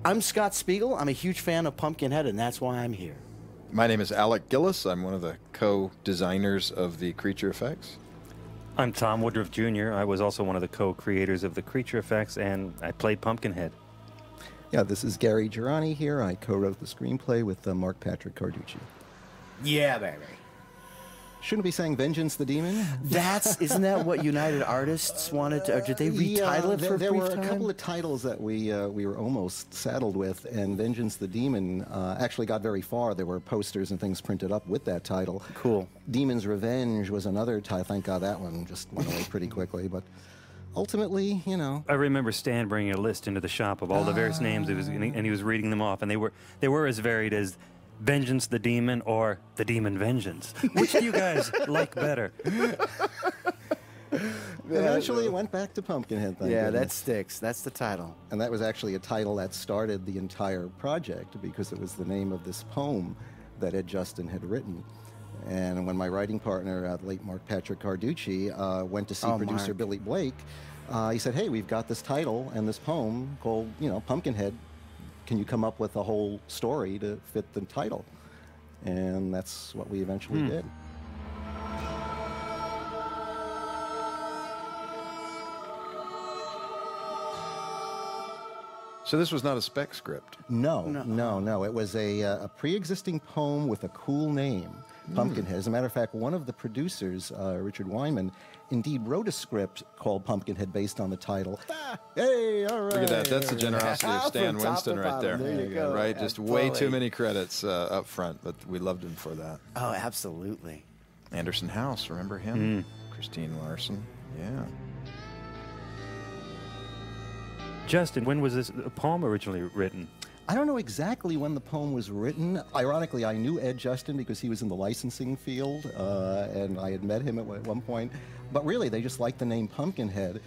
I'm Scott Spiegel. I'm a huge fan of Pumpkinhead, and that's why I'm here. My name is Alec Gillis. I'm one of the co-designers of the creature effects. I'm Tom Woodruff Jr. I was also one of the co-creators of the creature effects, and I played Pumpkinhead. Yeah, this is Gary Girani here. I co-wrote the screenplay with Mark Patrick Carducci. Yeah, baby. Shouldn't be saying Vengeance the Demon? Isn't that what United Artists wanted to, or did they retitle it for a brief time? There were a couple of titles that we were almost saddled with, and Vengeance the Demon actually got very far. There were posters and things printed up with that title. Cool. Demon's Revenge was another title. Thank God that one just went away pretty quickly, but ultimately, you know. I remember Stan bringing a list into the shop of all the various names, and he was reading them off, and they were as varied as Vengeance the Demon or The Demon Vengeance. Which do you guys like better? Eventually it went back to Pumpkinhead. Yeah, that sticks. That's the title. And that was actually a title that started the entire project because it was the name of this poem that Ed Justin had written. And when my writing partner, the late Mark Patrick Carducci, went to see producer Mark. Billy Blake, he said, hey, we've got this title and this poem called, Pumpkinhead. Can you come up with a whole story to fit the title? And that's what we eventually did. So this was not a spec script? No. It was a pre-existing poem with a cool name, Pumpkinhead. As a matter of fact, one of the producers, Richard Wyman, indeed wrote a script called Pumpkinhead based on the title. Hey, all right. Look at that. That's the generosity of Stan Winston right there. There you go. Right? Just way too many credits up front, but we loved him for that. Oh, absolutely. Anderson House, remember him? Christine Larson, yeah. Justin, when was this poem originally written? I don't know exactly when the poem was written. Ironically, I knew Ed Justin because he was in the licensing field, and I had met him at one point. But really, they just liked the name Pumpkinhead.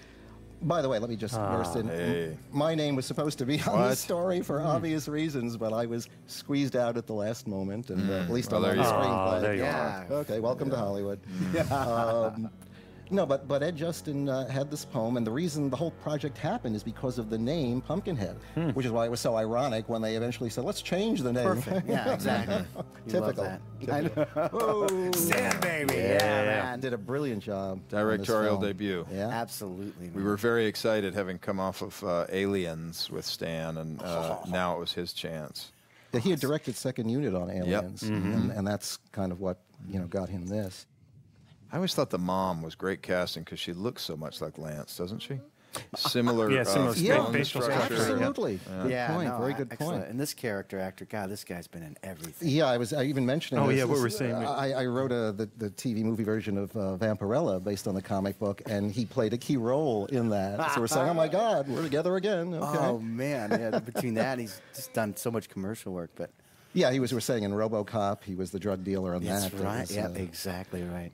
By the way, let me just burst in. Hey. My name was supposed to be on the story for obvious reasons, but I was squeezed out at the last moment, and at least I'm on the screenplay. There you are. Okay, welcome to Hollywood. No, but Ed Justin had this poem, and the reason the whole project happened is because of the name Pumpkinhead, which is why it was so ironic when they eventually said, let's change the name. Perfect. Yeah, exactly. Typical. Love that. I know. Oh, Stan, baby. Yeah, man. did a brilliant job. Directorial on this film. debut. Yeah. Absolutely. We were very excited having come off of Aliens with Stan, and now it was his chance. Yeah, he had directed Second Unit on Aliens, and that's kind of what got him this. I always thought the mom was great casting because she looks so much like Lance, doesn't she? Similar, similar facial structure. Absolutely. Yeah. Good point. No, Very good excellent. point. And this character actor, God, this guy's been in everything. Yeah, I even mentioning Oh, this. yeah, what we're saying. I wrote the TV movie version of Vampirella based on the comic book, and he played a key role in that. So we're saying, oh, my God, we're together again. Okay. Oh, man. Yeah, between that, he's just done so much commercial work. But yeah, we're saying in RoboCop, he was the drug dealer on that's that. right. Yeah, exactly right.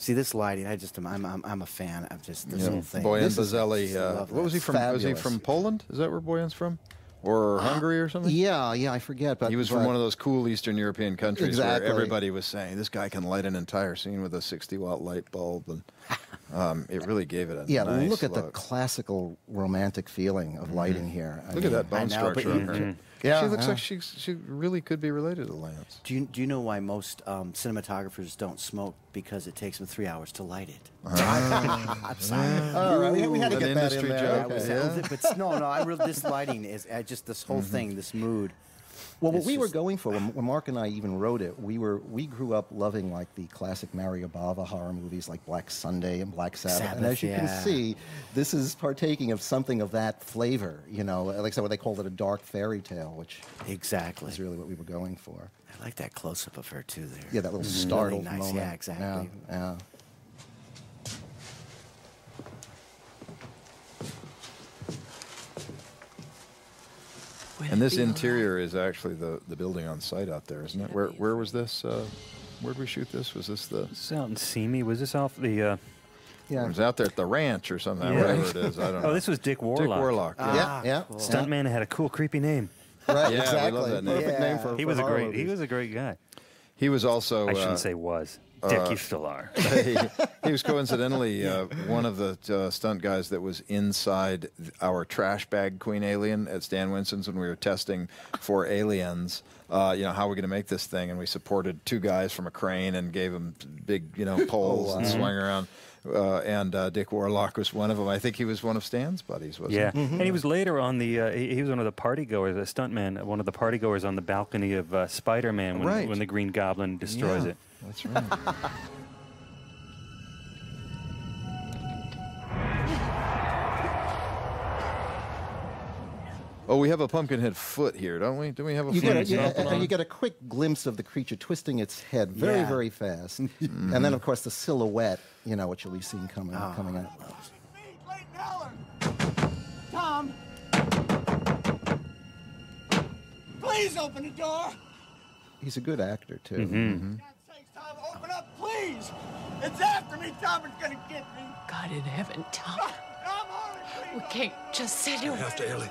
See, this lighting, I'm a fan of just this whole thing. Boyan Bazelli, what was he from? Fabulous. Was he from Poland? Is that where Boyan's from? Or Hungary or something? Yeah, I forget. But he was from one of those cool Eastern European countries Exactly. where everybody was saying, this guy can light an entire scene with a 60-watt light bulb. And it really gave it a nice look at the classical romantic feeling of lighting here. Look at that bone structure on her. Yeah, she looks like she really could be related to Lance. Do you know why most cinematographers don't smoke? Because it takes them 3 hours to light it. I'm sorry. All right, we had to get that in industry there. joke. Okay. But no, this lighting is just this whole thing, this mood. Well, what It's we were just- going for when Mark and I even wrote it, we grew up loving like the classic Mario Bava horror movies like Black Sunday and Black Sabbath. And as you can see, this is partaking of something of that flavor. Like I said, what they called it a dark fairy tale, which Exactly. is really what we were going for. I like that close up of her too. There. Yeah, that little startled really nice. moment. Yeah, exactly. Yeah. And this interior is actually the building on site out there, isn't it? Where was this? Where did we shoot this? Was this the... This is out in Simi. Was this off the... It was out there at the ranch or something, Yeah. whatever it is. I don't know. Oh, this was Dick Warlock. Dick Warlock. Yeah. Cool. Stuntman had a cool, creepy name. Right, Yeah, we exactly. love that name. Perfect name for He was a horror great. movies. He was a great guy. He was also... I shouldn't say was. Dick, you still are. he was coincidentally one of the stunt guys that was inside our trash bag Queen Alien at Stan Winston's when we were testing for aliens. You know, how are we going to make this thing? And we supported 2 guys from a crane and gave them big, you know, poles and swung around. And Dick Warlock was one of them. I think he was one of Stan's buddies, wasn't he? And he was later on the, he was one of the party goers, a stuntman, one of the party goers on the balcony of Spider-Man when the Green Goblin destroys it. That's right. Oh, we have a Pumpkinhead foot here, don't we? Do we have a foot? You get a quick glimpse of the creature twisting its head very, very fast. And then, of course, the silhouette, you know, which you'll be seeing coming out. Tom! Please open the door! He's a good actor, too. Tom, open up, please! It's after me, Tom, it's gonna get me! God in heaven, Tom. Tom, hurry, We can't just sit here. We have to, Ellie.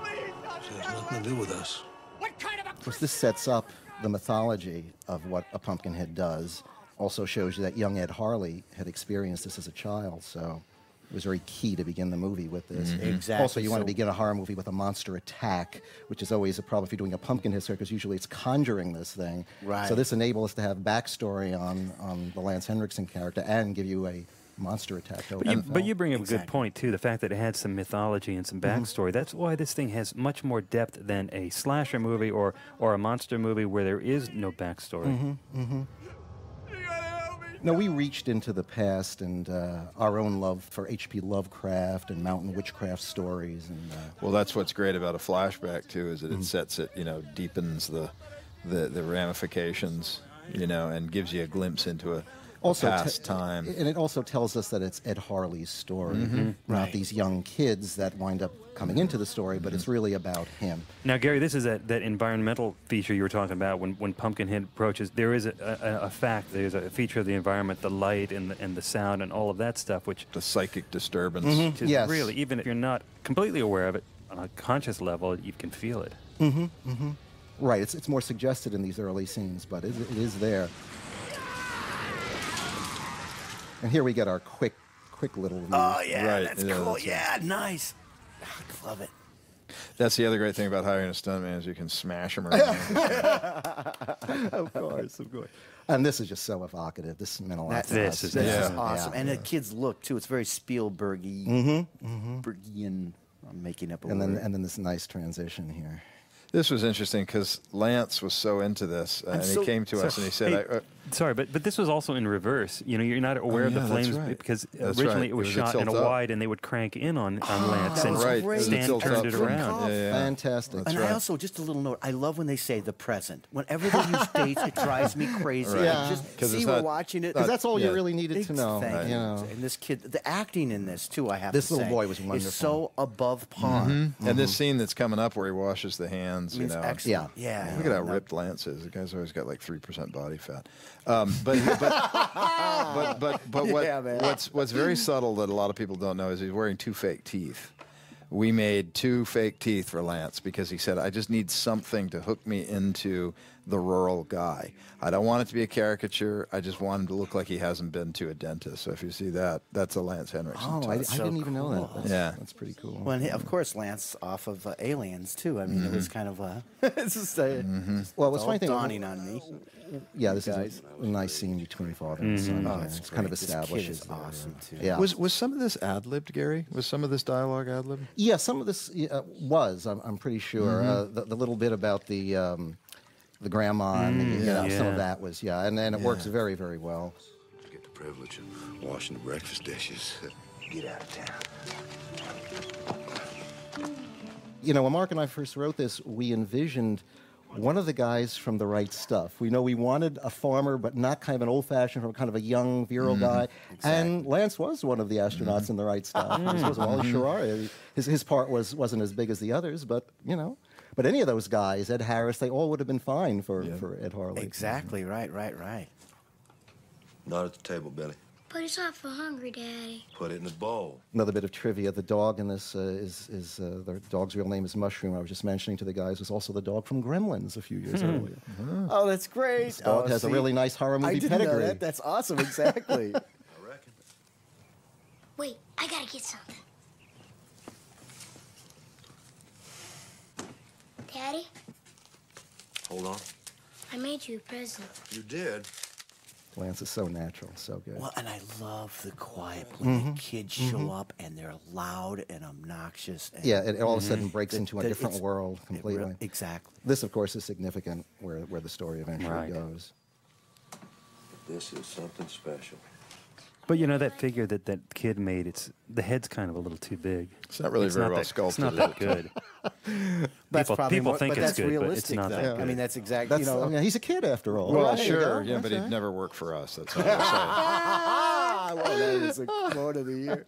please, Tom, It has nothing to do with us. What kind of a... Of course, this sets up the mythology of what a Pumpkinhead does. Also shows you that young Ed Harley had experienced this as a child, so it was very key to begin the movie with this. Exactly. Also, you want to begin a horror movie with a monster attack, which is always a problem if you're doing a Pumpkinhead story, because usually it's conjuring this thing. Right. So this enables us to have backstory on the Lance Henriksen character and give you a monster attack. But you bring up a good point, too, the fact that it had some mythology and some backstory. That's why this thing has much more depth than a slasher movie or a monster movie where there is no backstory. No, we reached into the past and our own love for H.P. Lovecraft and mountain witchcraft stories. And Well, that's what's great about a flashback, too, is that it sets it, you know, deepens the ramifications, you know, and gives you a glimpse into a past time. And it also tells us that it's Ed Harley's story, not these young kids that wind up coming into the story, but it's really about him. Now, Gary, this is that environmental feature you were talking about when Pumpkinhead approaches. There is a fact, there's a feature of the environment, the light and the sound and all of that stuff, which... The psychic disturbance. Which is really, even if you're not completely aware of it, on a conscious level, you can feel it. Right, it's more suggested in these early scenes, but it is there. And here we get our quick little view. Oh, yeah, Right, that's yeah, cool. that's Yeah, nice. I love it. That's the other great thing about hiring a stuntman is you can smash him around. Of course. And this is just so evocative. This meant a lot to us. This is awesome. And the kids look, too. It's very Spielbergy. Bergian. I'm making up a word. And then this nice transition here. This was interesting because Lance was so into this, and he came to us and he said, sorry, but this was also in reverse. You know, you're not aware of the flames because originally it was shot in a wide, and they would crank in on Lance, and Stan turned it around. Fantastic. And I also, just a little note, I love when they say the present. Whenever they use dates, it drives me crazy. Yeah. Just see we're watching it. Because that's all you really needed to know. Thank you. And this kid, the acting in this, too, I have to say. This little boy was wonderful. Is so above par. And this scene that's coming up where he washes the hands, you know. Excellent. Yeah. Look at how ripped Lance is. The guy's always got like 3% body fat. But what's very subtle that a lot of people don't know is he's wearing 2 fake teeth. We made 2 fake teeth for Lance because he said, I just need something to hook me into the rural guy. I don't want it to be a caricature. I just want him to look like he hasn't been to a dentist. So if you see that, that's a Lance Henriksen. Oh, I didn't even know that. That's pretty cool. Well, and of course, Lance off of Aliens, too. I mean, it was kind of it's just well, what's funny thing dawning on me. Yeah, this is a nice scene between father and son. Oh, It's kind of establishes. This kid is awesome, too. Yeah. Was some of this ad-libbed, Gary? Was some of this dialogue ad-libbed? Yeah, some of this was. I'm pretty sure. The little bit about the grandma and some of that was and then it works very, very well. Get the privilege of washing the breakfast dishes. Get out of town. You know, when Mark and I first wrote this, we envisioned one of the guys from The Right Stuff. We know we wanted a farmer, but not kind of an old-fashioned, kind of a young, virile guy. Exactly. And Lance was one of the astronauts in The Right Stuff. This was Wally Schirra. His part wasn't as big as the others, but, you know. But any of those guys, Ed Harris, they all would have been fine for Ed Harley. Exactly. Right. Not at the table, Billy. But it's awful hungry, Daddy. Put it in the bowl. Another bit of trivia: the dog in this is the dog's real name is Mushroom. I was just mentioning to the guys was also the dog from Gremlins a few years earlier. Oh, that's great. This dog has a really nice horror movie I didn't pedigree. know that. That's awesome. Exactly. I reckon. Wait, I gotta get something. Daddy, Hold on. I made you a present. You did? Lance is so natural, so good. Well, and I love the quiet when the kids show up and they're loud and obnoxious. And Yeah, it all of a sudden breaks into a different it's- world completely. Exactly. This, of course, is significant where the story eventually goes. This is something special. But you know that figure that that kid made, the head's kind of a little too big. It's not really very well sculpted. It's not that good. That's probably people more, think but it's that's good, but realistic, it's not though. that good. I mean, that's exactly, you know. I mean, he's a kid after all. Well, Right, there you sure, go. yeah, That's but he'd right. never work for us. That's all I'm Well, that is a quote of the year.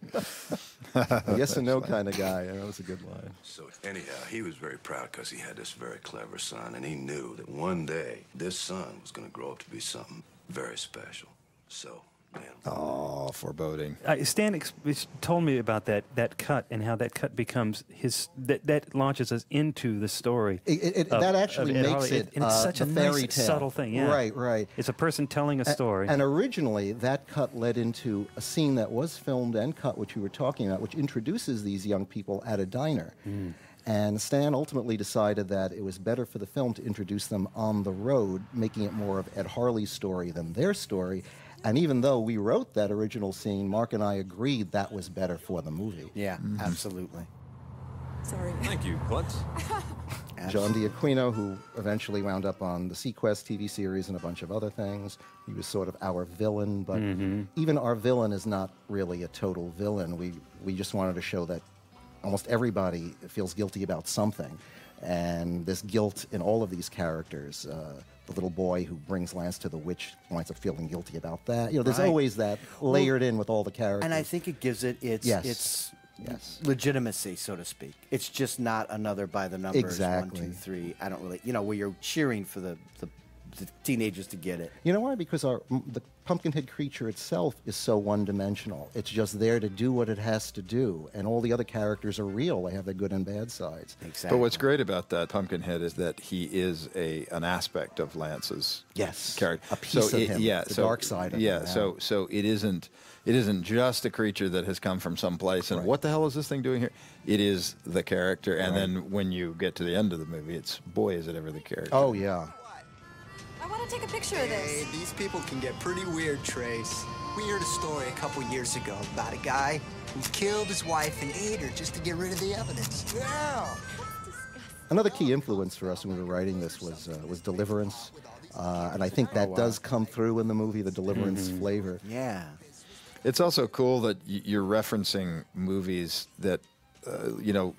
A yes and no kind of guy. That was a good line. So anyhow, he was very proud because he had this very clever son, and he knew that one day this son was going to grow up to be something very special. So, man. Oh, foreboding. Stan told me about that cut and how that cut becomes that launches us into the story. That actually Ed makes Harley. it and it's such a fairy nice, tale. subtle thing. Yeah. Right. It's a person telling a story. And originally, that cut led into a scene that was filmed and cut, which we were talking about, which introduces these young people at a diner. And Stan ultimately decided that it was better for the film to introduce them on the road, making it more of Ed Harley's story than their story. And even though we wrote that original scene, Mark and I agreed that was better for the movie. Yeah, absolutely. Sorry. Thank you, Klutz. John D'Aquino, who eventually wound up on the Sequest TV series and a bunch of other things. He was sort of our villain, but even our villain is not really a total villain. We just wanted to show that almost everybody feels guilty about something. And this guilt in all of these characters, the little boy who brings Lance to the witch winds up feeling guilty about that. You know, there's always that layered in with all the characters. And I think it gives it its legitimacy, so to speak. It's just not another by the numbers, Exactly. 1, 2, 3. I don't really, where you're cheering for the teenagers to get it. You know why? Because the Pumpkinhead creature itself is so one-dimensional. It's just there to do what it has to do, and all the other characters are real. They have their good and bad sides. Exactly. But what's great about that Pumpkinhead is that he is an aspect of Lance's character. A piece of him. Yeah, the dark side of him. So it isn't just a creature that has come from someplace and what the hell is this thing doing here? It is the character, and then when you get to the end of the movie, it's boy is it ever the character. Oh yeah. I want to take a picture of this. Hey, these people can get pretty weird, Trace. We heard a story a couple years ago about a guy who killed his wife and ate her just to get rid of the evidence. Yeah. Another key influence for us when we were writing this was Deliverance, and I think that does come through in the movie, the Deliverance flavor. Yeah. It's also cool that you're referencing movies that,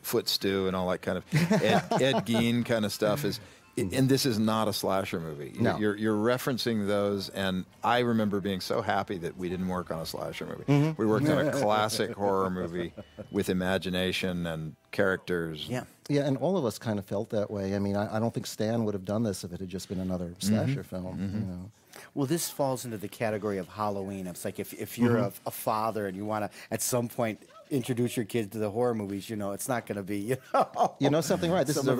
Foot Stew and all that kind of Ed Gein kind of stuff is. And this is not a slasher movie. No. You're referencing those, and I remember being so happy that we didn't work on a slasher movie. We worked on a classic horror movie with imagination and characters. Yeah. Yeah, and all of us kind of felt that way. I mean, I don't think Stan would have done this if it had just been another slasher film. Well, this falls into the category of Halloween. It's like if you're a father and you want to, at some point, introduce your kids to the horror movies, it's not going to be, You know something, right? This is a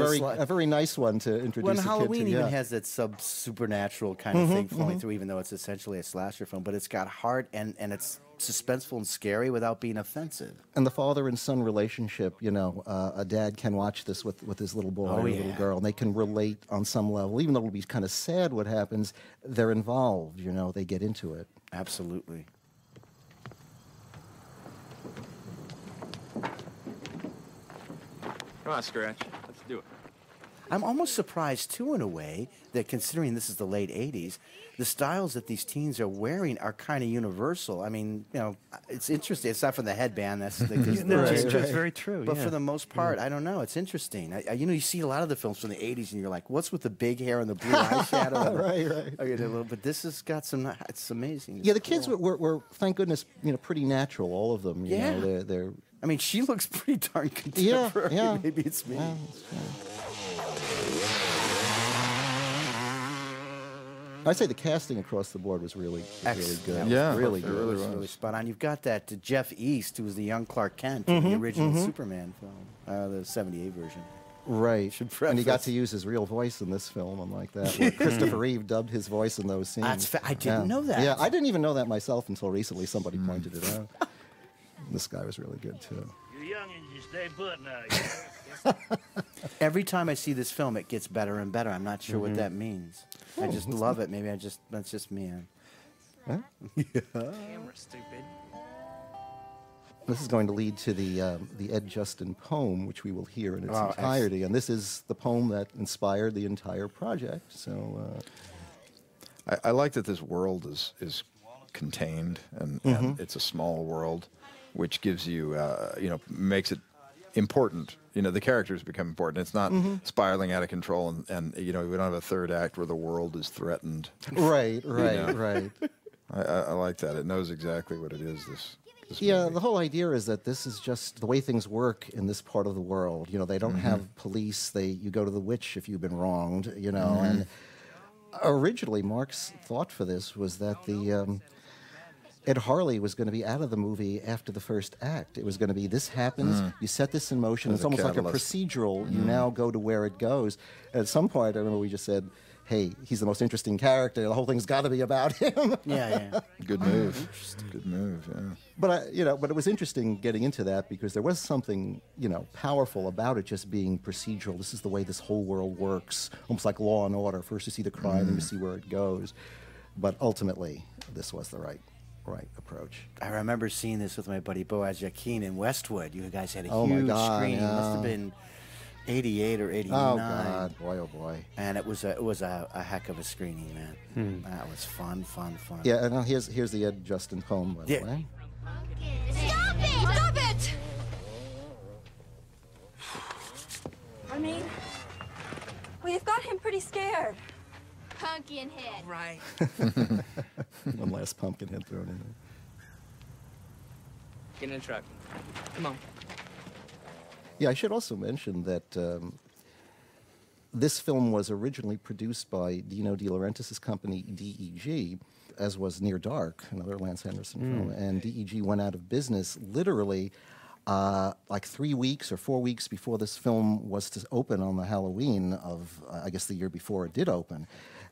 very nice one to introduce When a kid to. Halloween even has that supernatural kind of thing flowing through, even though it's essentially a slasher film, but it's got heart and it's suspenseful and scary without being offensive. And the father and son relationship, a dad can watch this with his little boy or little girl, and they can relate on some level. Even though it'll be kind of sad what happens, they're involved, they get into it. Absolutely. Come on, Scratch. Let's do it. I'm almost surprised, too, in a way, that considering this is the late 80s, the styles that these teens are wearing are kind of universal. I mean, it's interesting. It's not from the headband. That's It's very true. But for the most part, I don't know. It's interesting. You see a lot of the films from the 80s, and you're like, what's with the big hair and the blue eyeshadow? Right. But this has got some, it's amazing. The kids were, thank goodness, pretty natural, all of them. You know, they're I mean, she looks pretty darn contemporary. Yeah. Maybe it's me. I'd say the casting across the board was really good. Yeah, really it good. really It was was. really spot on. You've got that Jeff East, who was the young Clark Kent in the original Superman film, the '78 version. Right. Should And he got preface. to use his real voice in this film, unlike that. Where Christopher Reeve dubbed his voice in those scenes. I didn't know that. Yeah, I didn't even know that myself until recently. Somebody pointed it out. This guy was really good, too. You youngins, you stay put now. Every time I see this film, it gets better and better. I'm not sure what that means. I just love it. Maybe that's just me. Camera, stupid. This is going to lead to the Ed Justin poem, which we will hear in its Oh, entirety. And this is the poem that inspired the entire project. So, I like that this world is contained and it's a small world, which gives you, makes it important. The characters become important. It's not spiraling out of control, and we don't have a third act where the world is threatened. right. I like that. It knows exactly what it is. This Yeah, movie. the whole idea is that this is just the way things work in this part of the world. They don't have police. You go to the witch if you've been wronged. And originally Mark's thought for this was that the Ed Harley was going to be out of the movie after the first act. It was going to be this happens, you set this in motion. As It's a almost like a catalyst. procedural. You now go to where it goes. At some point, I remember we just said, "Hey, he's the most interesting character. The whole thing's got to be about him." Yeah. Good move. Good move. Yeah. But it was interesting getting into that because there was something, powerful about it just being procedural. This is the way this whole world works, almost like Law and Order. First you see the crime, then you see where it goes. But ultimately, this was the right approach. I remember seeing this with my buddy Boaz Yakin in Westwood. You guys had a Oh, my huge God, screening. It must have yeah. been '88 or '89. Oh God, boy, oh boy. And it was a heck of a screening, man. That was fun. Yeah, and now here's the Ed Justin poem, by the Yeah. way. Stop it! Stop it! I mean, we've got him pretty scared. Pumpkin head. Right. One last pumpkin head thrown in there. Get in the truck. Come on. Yeah, I should also mention that this film was originally produced by Dino De Laurentiis' company, DEG, as was Near Dark, another Lance Henriksen film. And DEG went out of business literally like 3 weeks or 4 weeks before this film was to open on the Halloween of, I guess, the year before it did open.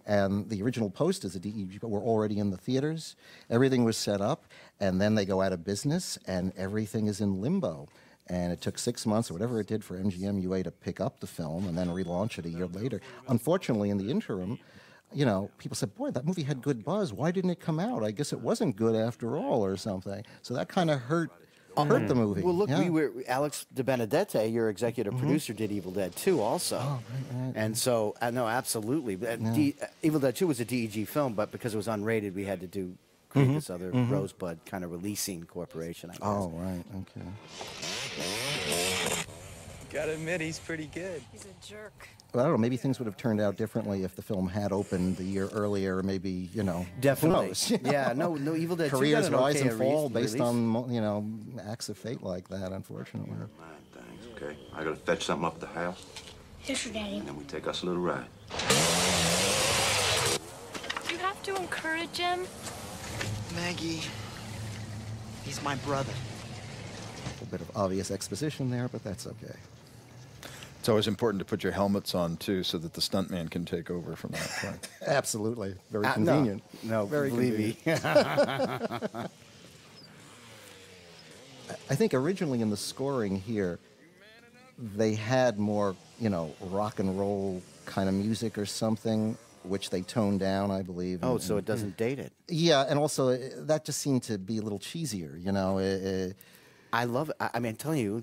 And the original posters of DEG were already in the theaters. Everything was set up, and then they go out of business, and everything is in limbo. And it took 6 months or whatever it did for MGM UA to pick up the film and then relaunch it a year later. Unfortunately, in the interim, people said, boy, that movie had good buzz. Why didn't it come out? I guess it wasn't good after all or something. So that kind of hurt the movie. Well, look, Yeah. Alex De Benedette, your executive producer, did Evil Dead 2 also. Oh, right. And so, no, absolutely. Evil Dead 2 was a DEG film, but because it was unrated, we had to create this other Rosebud kind of releasing corporation, I guess. Oh, right. Okay. Gotta admit, he's pretty good. He's a jerk. Well, I don't know. Maybe things would have turned out differently if the film had opened the year earlier. Maybe, Definitely. Who knows? Yeah, no, Evil Dead 2 Careers got an rise okay and fall release. based on, acts of fate like that, unfortunately. Mind things, okay? I gotta fetch something up at the house, Yes, sir, Daddy. and then we take us a little ride. You have to encourage him. Maggie, he's my brother. A little bit of obvious exposition there, but that's okay. It's always important to put your helmets on too, so that the stuntman can take over from that point. Absolutely. Very No, convenient. No, Very believe me. I think originally in the scoring here, they had more, rock and roll kind of music or something, which they toned down, I believe. Oh, so it doesn't date it. Yeah, and also that just seemed to be a little cheesier, I love it. I mean, I'm telling you,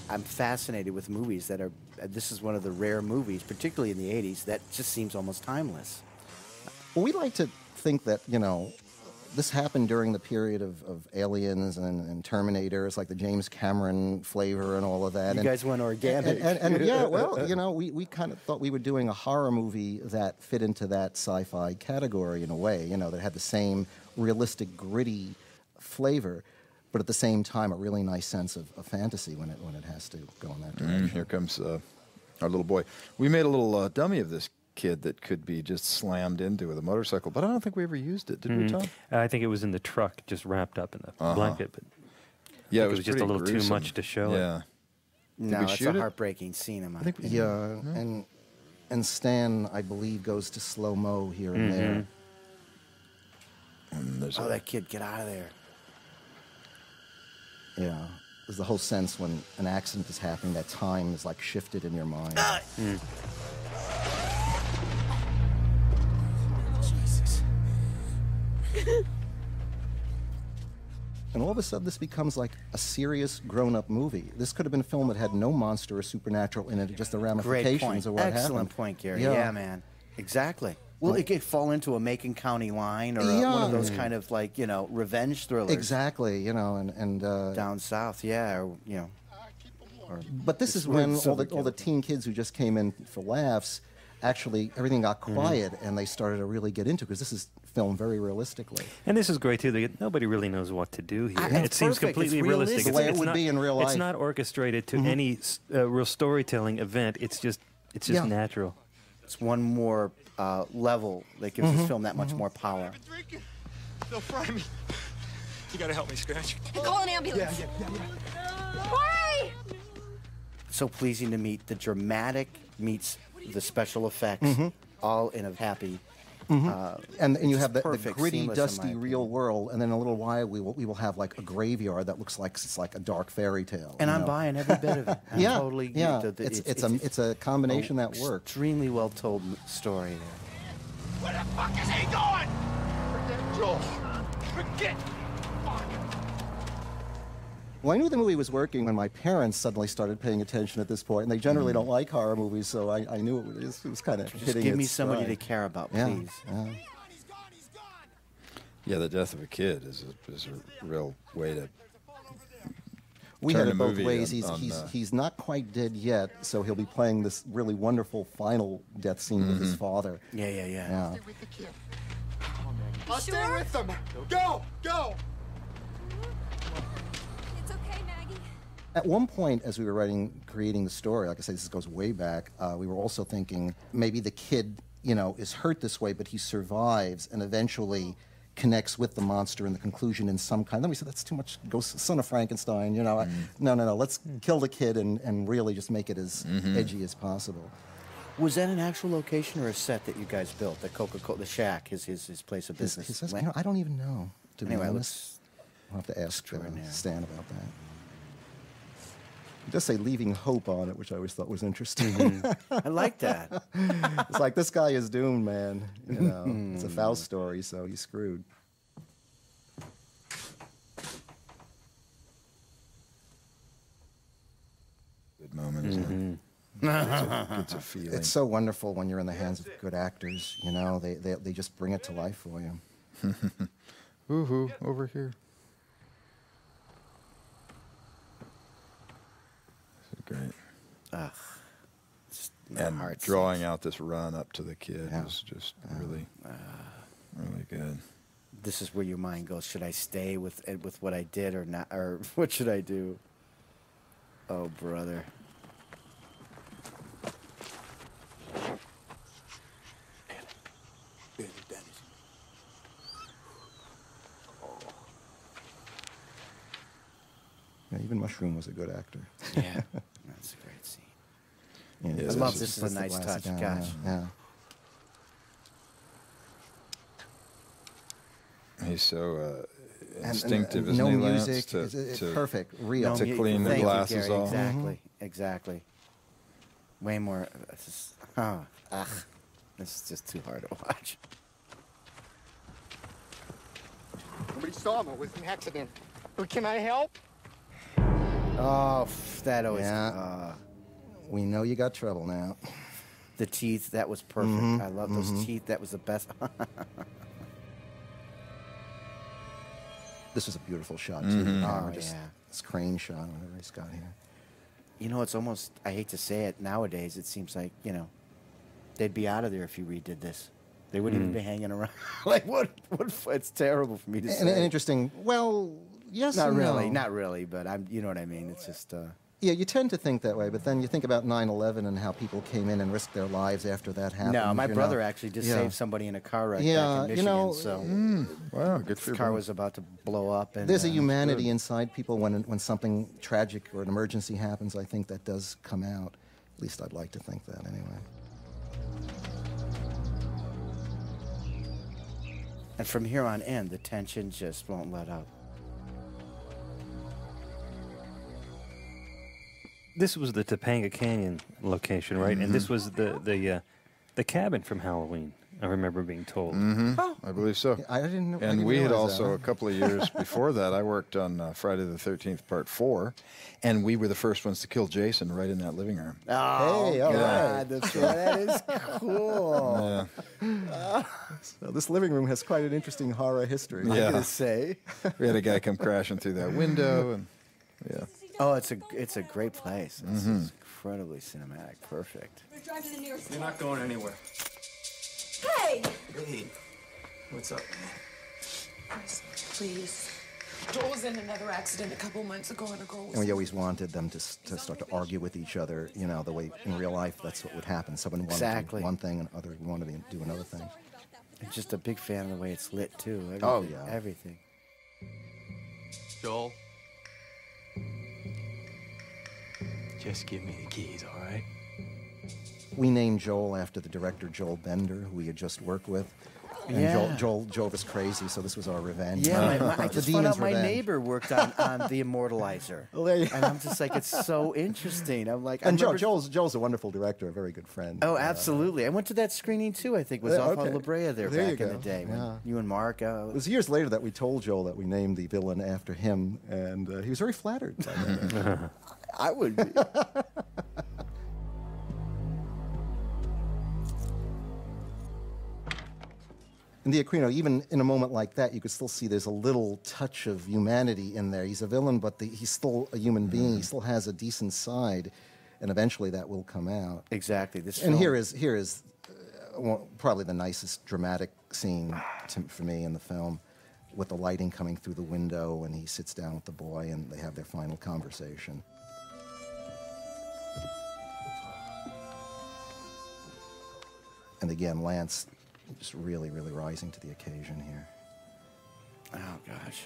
I'm fascinated with movies that are. This is one of the rare movies, particularly in the '80s, that just seems almost timeless. Well, we like to think that, this happened during the period of Aliens and Terminators, like the James Cameron flavor and all of that. You guys went organic. And yeah, well, we kind of thought we were doing a horror movie that fit into that sci-fi category in a way, that had the same realistic, gritty flavor, but at the same time a really nice sense of fantasy when it has to go in that direction. Here comes our little boy. We made a little dummy of this kid that could be just slammed into with a motorcycle. But I don't think we ever used it, did we, Tom? I think it was in the truck, just wrapped up in a blanket. But yeah, it was just a little gruesome. too much to show. Yeah. No, it's a heartbreaking scene in my opinion. Yeah, and Stan, I believe, goes to slow-mo here and there. And oh, that kid, get out of there. Yeah. There's the whole sense when an accident is happening, that time is like shifted in your mind. Jesus. And all of a sudden, this becomes like a serious grown-up movie. This could have been a film that had no monster or supernatural in it, just the ramifications of what happened. Excellent point, Gary. Yeah, man. Exactly. Well, it could fall into a Macon County line or one of those kind of like, revenge thrillers. Exactly, and down south, yeah, or but this is when all the teen kids who just came in for laughs, actually everything got quiet and they started to really get into it, because this is filmed very realistically. And this is great too. Nobody really knows what to do here. It's it seems perfect. completely It's realistic. The way it would be in real life. It's not orchestrated to any real storytelling event. It's just natural. It's one more level that gives this film that much more power. They'll fry me. You gotta help me, Scratch. Call an ambulance. Hurry! So pleasing to meet. The dramatic meets the special effects, all in a happy. And you have the gritty, seamless, dusty, real world, and then in a little while we will have like a graveyard that looks like it's like a dark fairy tale. And I'm buying every bit of it. I'm totally. It's a combination that works. Extremely well told story there. Where the fuck is he going? Forget Joel. Forget. Fuck. Well, I knew the movie was working when my parents suddenly started paying attention at this point, and they generally don't like horror movies, so I knew it was kind of hitting. Just give me its somebody stride. to care about, please. Yeah, the death of a kid is a real way to. We turn had it a both movie ways. on, He's not quite dead yet, so he'll be playing this really wonderful final death scene with his father. Yeah. Stay with the kid. I'll stay with them. Go. It's okay, Maggie. At one point, as we were creating the story, like I said, this goes way back, we were also thinking maybe the kid, is hurt this way, but he survives and eventually connects with the monster in the conclusion in some kind. Then we said, that's too much, go Son of Frankenstein, No, let's kill the kid and really just make it as edgy as possible. Was that an actual location or a set that you guys built? The Coca-Cola, the shack, his place of business. I don't even know, to be Anyway, honest. I'll have to ask Stan about that. It does say leaving hope on it, which I always thought was interesting. I like that. It's like, this guy is doomed, man. It's a Faust story, so he's screwed. Good moment, isn't it? It's a feeling. It's so wonderful when you're in the hands of good actors. They just bring it to life for you. Woohoo! Over here. Great. And drawing out this run up to the kid was just really good. This is where your mind goes. Should I stay with what I did or not? Or what should I do? Oh, brother. Yeah, even Mushroom was a good actor. Yeah, that's a great scene. Yeah, I love this. Is a nice touch. Gosh. Yeah. He's so instinctive, isn't no he, music. Lance? It's perfect, real. To clean the glasses off. Exactly. Way more. This is just too hard to watch. Nobody saw him. It was an accident. But can I help? Oh, that always. Yeah. We know you got trouble now. The teeth, that was perfect. I love those teeth. That was the best. This was a beautiful shot, too. This crane shot, whatever he's got here. It's almost, I hate to say it, nowadays it seems like, they'd be out of there if you redid this. They wouldn't even be hanging around. Like, what, it's terrible for me to say. And interesting, well, yes Not and really, no. not really, but you know what I mean. It's just, Yeah, you tend to think that way, but then you think about 9/11 and how people came in and risked their lives after that happened. No, my you brother know. actually just Yeah. saved somebody in a car wreck Yeah, back in you Michigan. know, So Wow, good for the you. car was about to blow up. And There's a humanity inside people when something tragic or an emergency happens. I think that does come out. At least I'd like to think that anyway. And from here on in, the tension just won't let up. This was the Topanga Canyon location, right? And this was the cabin from Halloween. I remember being told. I believe so. I didn't know. I And didn't we had realize also, that. a couple of years before that, I worked on Friday the 13th, Part 4, and we were the first ones to kill Jason right in that living room. Oh, Hey, all God, right. that's right. That is cool. Yeah. So this living room has quite an interesting horror history. I'm Yeah. gonna say. We had a guy come crashing through that window, and yeah. Oh, it's a great place. It's incredibly cinematic. Perfect. We're driving to the nearest. You're not going anywhere. Hey! Hey, what's up, man? Please. Joel was in another accident a couple months ago, and a girl was... And we always wanted them to start to argue with each other, you know, the way in real life that's what would happen. Someone wanted to do one thing and other wanted to do another thing. I'm just a big fan of the way it's lit, too. Everything, Oh, yeah. Everything. Joel. Just give me the keys, all right? We named Joel after the director Joel Bender, who we had just worked with. And Yeah. Joel drove us crazy, so this was our revenge. Yeah, I The just found out Demon's my Revenge. neighbor worked on The Immortalizer. Well, there you And I'm just like, it's so interesting. I'm like, I And remember- Joel's a wonderful director, a very good friend. Oh, absolutely. I went to that screening, too, I think. It was Yeah, off okay. on La Brea there There you back in go. the day. When Yeah. you and Mark. It was years later that we told Joel that we named the villain after him, and he was very flattered by that. I would be. And the Aquino, even in a moment like that, you could still see there's a little touch of humanity in there. He's a villain, but he's still a human being. He still has a decent side, and eventually that will come out. Exactly. This And film- here is probably the nicest dramatic scene for me in the film, with the lighting coming through the window, and he sits down with the boy, and they have their final conversation. And again, Lance just really, really rising to the occasion here. Oh, gosh.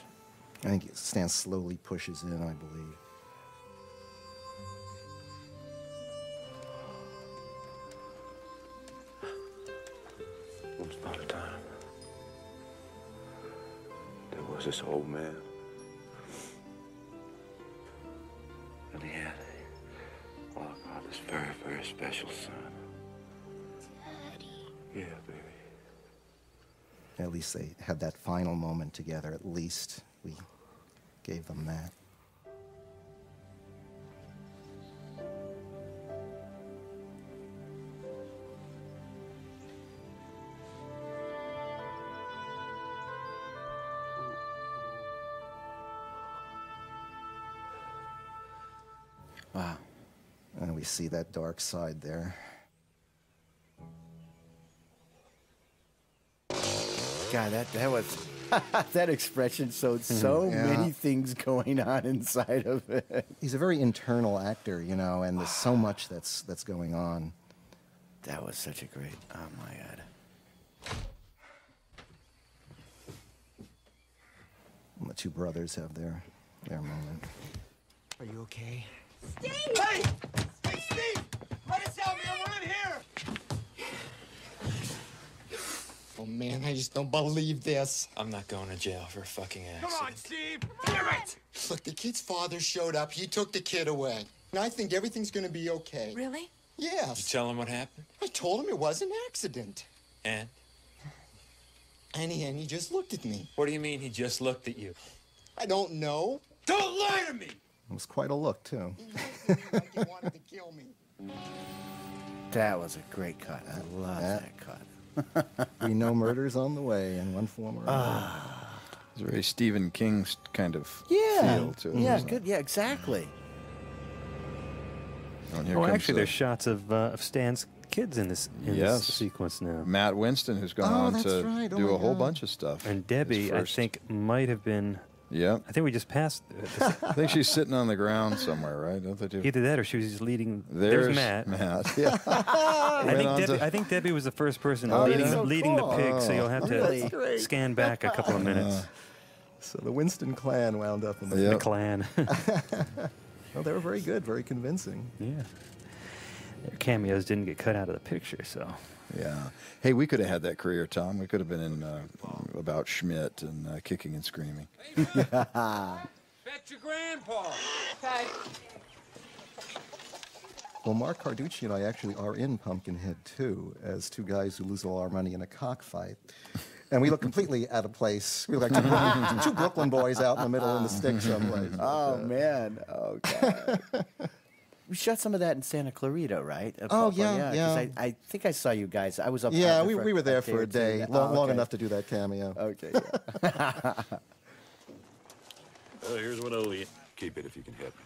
I think Stan slowly pushes in, I believe. Once upon a time, there was this old man. And he had this very, very special son. Yeah, baby. At least they had that final moment together. At least we gave them that. Wow. And we see that dark side there. God, that was that expression showed so Yeah. many things going on inside of it. He's a very internal actor, you know, and there's so much that's going on. That was such a great. Oh my God. And the two brothers have their moment. Are you okay? Steve! Hey! Hey, Steve! Let us help you. We're in here. Oh man, I just don't believe this. I'm not going to jail for a fucking accident. Come on, Steve! Damn it! Look, the kid's father showed up. He took the kid away. And I think everything's gonna be okay. Really? Yes. You tell him what happened? I told him it was an accident. And? And he just looked at me. What do you mean he just looked at you? I don't know. Don't lie to me! It was quite a look, too. Like he wanted to kill me. That was a great cut. I love that cut. We know murder's on the way in one form or another. It's a very Stephen King kind of Yeah. feel to it. Yeah, isn't it? good. Yeah, exactly. And here Oh, comes actually, the- there's shots of Stan's kids in this Yes. sequence now. Matt Winston, who's gone Oh, on that's to right. Oh do my a whole God. bunch of stuff. And Debbie, His I first- think, might have been Yeah. I think we just passed. I think she's sitting on the ground somewhere, right? Don't they do? Either that or she was just leading. There's Matt. Yeah. I think Debbie was the first person leading the pig, so you'll have to great. scan back a couple of minutes. So the Winston clan wound up in The clan. Well, they were very good, very convincing. Yeah. Their cameos didn't get cut out of the picture, so. Yeah. Hey, we could have had that career, Tom. We could have been in About Schmidt and Kicking and Screaming. Bet your grandpa. Okay. Well, Mark Carducci and I actually are in Pumpkinhead, too, as two guys who lose all our money in a cockfight. And we look completely out of place. We look like two Brooklyn boys out in the middle in the stick someplace. Oh, man. Oh, God. We shot some of that in Santa Clarita, right? Yeah. 'Cause I think I saw you guys. I was up. Yeah, we were there for a day, long okay. enough to do that cameo. Okay. Well, here's what I owe you. Keep it if you can help me.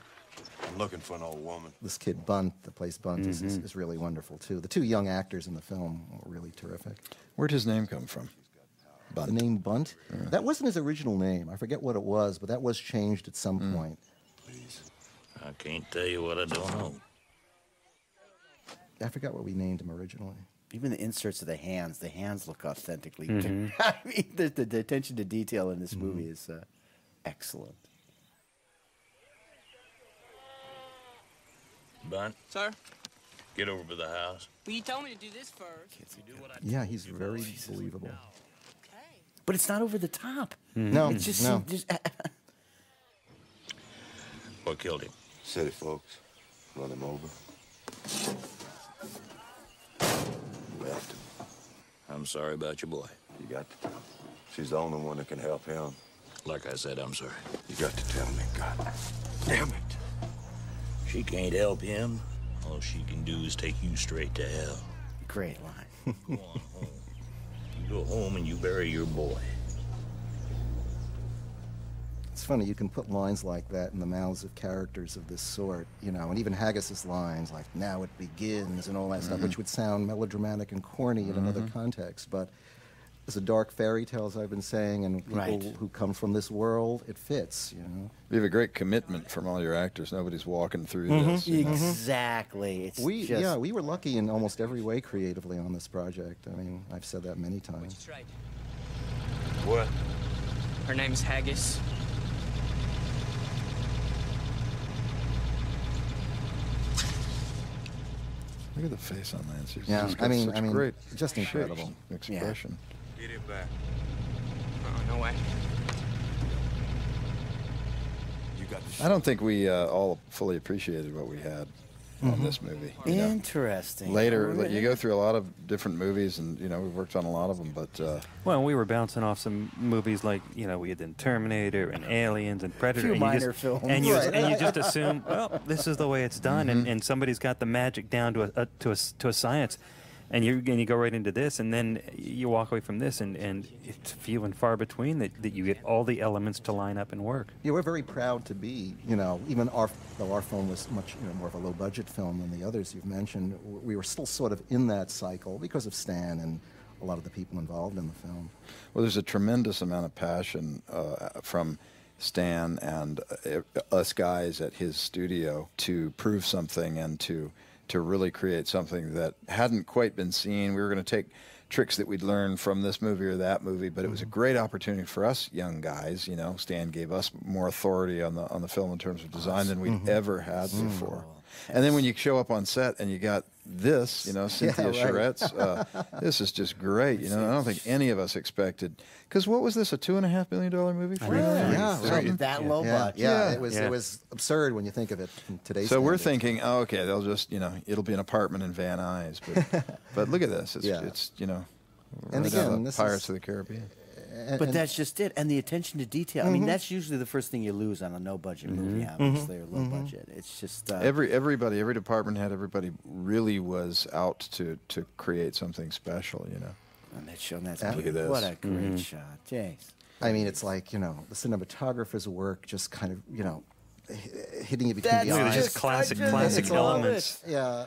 I'm looking for an old woman. This kid Bunt, that plays Bunt, is really wonderful, too. The two young actors in the film were really terrific. Where'd his name come from? Bunt. The name Bunt? That wasn't his original name. I forget what it was, but that was changed at some point. Please. I can't tell you what I don't know. I forgot what we named him originally. Even the inserts of the hands look authentically. I mean, the attention to detail in this movie is excellent. Bunt, Sir? get over to the house. Well, you told me to do this first. Yeah, he's very believable. But it's not over the top. No, It's just, no. What killed him? City folks. Run him over. Left him. I'm sorry about your boy. You got to tell him. She's the only one that can help him. Like I said, I'm sorry. You got to tell me, God damn it. She can't help him. All she can do is take you straight to hell. Great line. Go on home. You go home and you bury your boy. It's funny, you can put lines like that in the mouths of characters of this sort, you know, and even Haggis's lines like, now it begins, and all that stuff, which would sound melodramatic and corny in another context, but as a dark fairy tale, as I've been saying, and people who come from this world, it fits, you know. You have a great commitment from all your actors. Nobody's walking through this. You know? Exactly. It's Yeah, we were lucky in almost every way creatively on this project. I mean, I've said that many times. What? Her name's Haggis. Look at the face on that. She's Yeah, just got I mean, such great just incredible. expression. Get him back. Oh, no way. You got I don't think we all fully appreciated what we had on this movie. You know? Interesting. Later, you go through a lot of different movies, and you know we've worked on a lot of them. But Well, we were bouncing off some movies like, you know, we had done Terminator and Aliens and Predator. Few and minor you just, films. And you just assume, well, this is the way it's done, and somebody's got the magic down to a science. And you go right into this, and then you walk away from this, and it's few and far between that you get all the elements to line up and work. Yeah, we're very proud to be, you know, even though our film was much more of a low-budget film than the others you've mentioned, we were still sort of in that cycle because of Stan and a lot of the people involved in the film. well, there's a tremendous amount of passion from Stan and us guys at his studio to prove something and to really create something that hadn't quite been seen. We were going to take tricks that we'd learned from this movie or that movie, but it was a great opportunity for us young guys. You know, Stan gave us more authority on the film in terms of design than we'd ever had before. And then when you show up on set and you got this, you know, Cynthia Charette's, this is just great. You know, I don't think any of us expected, because what was this, a $2.5 million movie? That low budget. Yeah, it was absurd when you think of it from today's So we're standards. thinking, oh, okay, they'll just, you know, it'll be an apartment in Van Nuys, but look at this, it's you know, And right again, out of this Pirates is- of the Caribbean. But that's just it. And the attention to detail. I mean, that's usually the first thing you lose on a no-budget movie, obviously, or low budget. It's just... Every department head, everybody really was out to create something special, you know. And that's shown that's Look at this. What a great shot. Jeez. I mean, it's like, you know, the cinematographer's work just kind of, you know, hitting you between That's the eyes. Just classic elements. Yeah.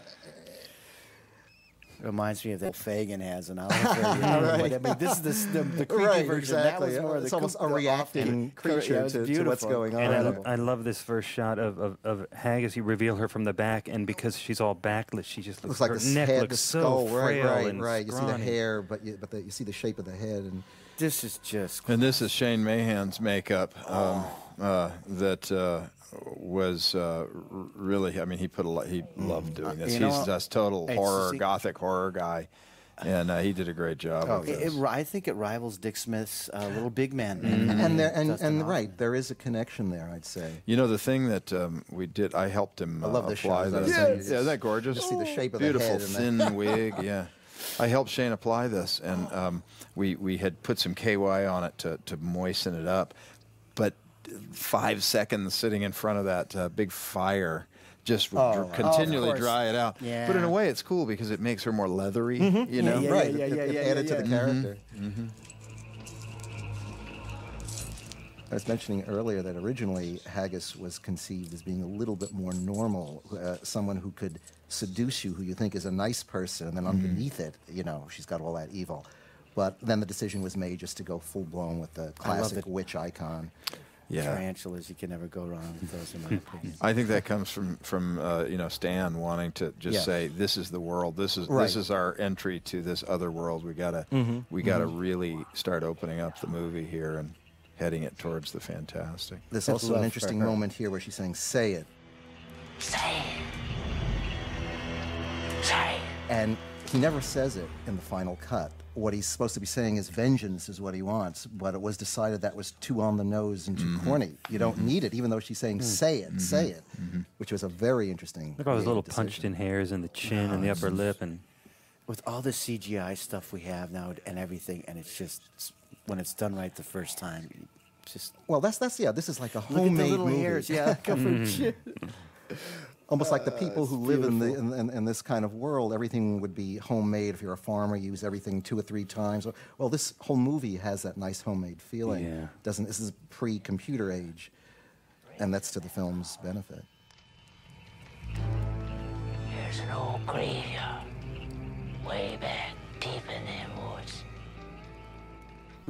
Reminds me of that Fagin has an olive. Right. I mean, this is the creepy version. Exactly. That was more it's almost a reacting creature to what's going on. And I love this first shot of Haggis. You reveal her from the back, and because she's all backlit, she just looks like her the neck head, looks the so skull, frail and right. You see the scrawny. hair, but you see the shape of the head. And this is just. And this is Shane Mahan's makeup that was really. I mean, he put a lot. He loved doing this. He's just total horror, gothic horror guy. And he did a great job. I think it rivals Dick Smith's Little Big Man. And right, there is a connection there, I'd say. You know, the thing that we did, I helped him I love this apply shot. this. Yeah, isn't that gorgeous? You see the shape of beautiful the head. Thin wig, yeah. I helped Shane apply this, and we had put some KY on it to moisten it up. But 5 seconds sitting in front of that big fire just continually dry it out. Yeah. But in a way, it's cool because it makes her more leathery. You know, right? It added to the character. I was mentioning earlier that originally Haggis was conceived as being a little bit more normal, someone who could seduce you, who you think is a nice person, and then underneath it, you know, she's got all that evil. But then the decision was made just to go full-blown with the classic witch icon. Yeah. Tarantulas, you can never go wrong with those, in my opinion. I think that comes from you know, Stan wanting to just say, "This is the world. This is our entry to this other world. We gotta really start opening up the movie here and heading it towards the fantastic." There's also an interesting moment here where she's saying, "Say it." Say it. Say it. And he never says it in the final cut. What he's supposed to be saying is vengeance is what he wants, but it was decided that was too on the nose and too corny. You don't need it, even though she's saying, say it, say it, which was a very interesting Look at all those little punched-in hairs in the chin and the upper lip. And with all the CGI stuff we have now and everything, and it's just, when it's done right the first time, just... Well, this is like a look homemade at the little movie. hairs, yeah. Almost like the people who live in this kind of world, everything would be homemade. If you're a farmer, you use everything 2 or 3 times. Well, this whole movie has that nice homemade feeling. Yeah. This is pre-computer age, and that's to the film's benefit. There's an old graveyard way back deep in them woods.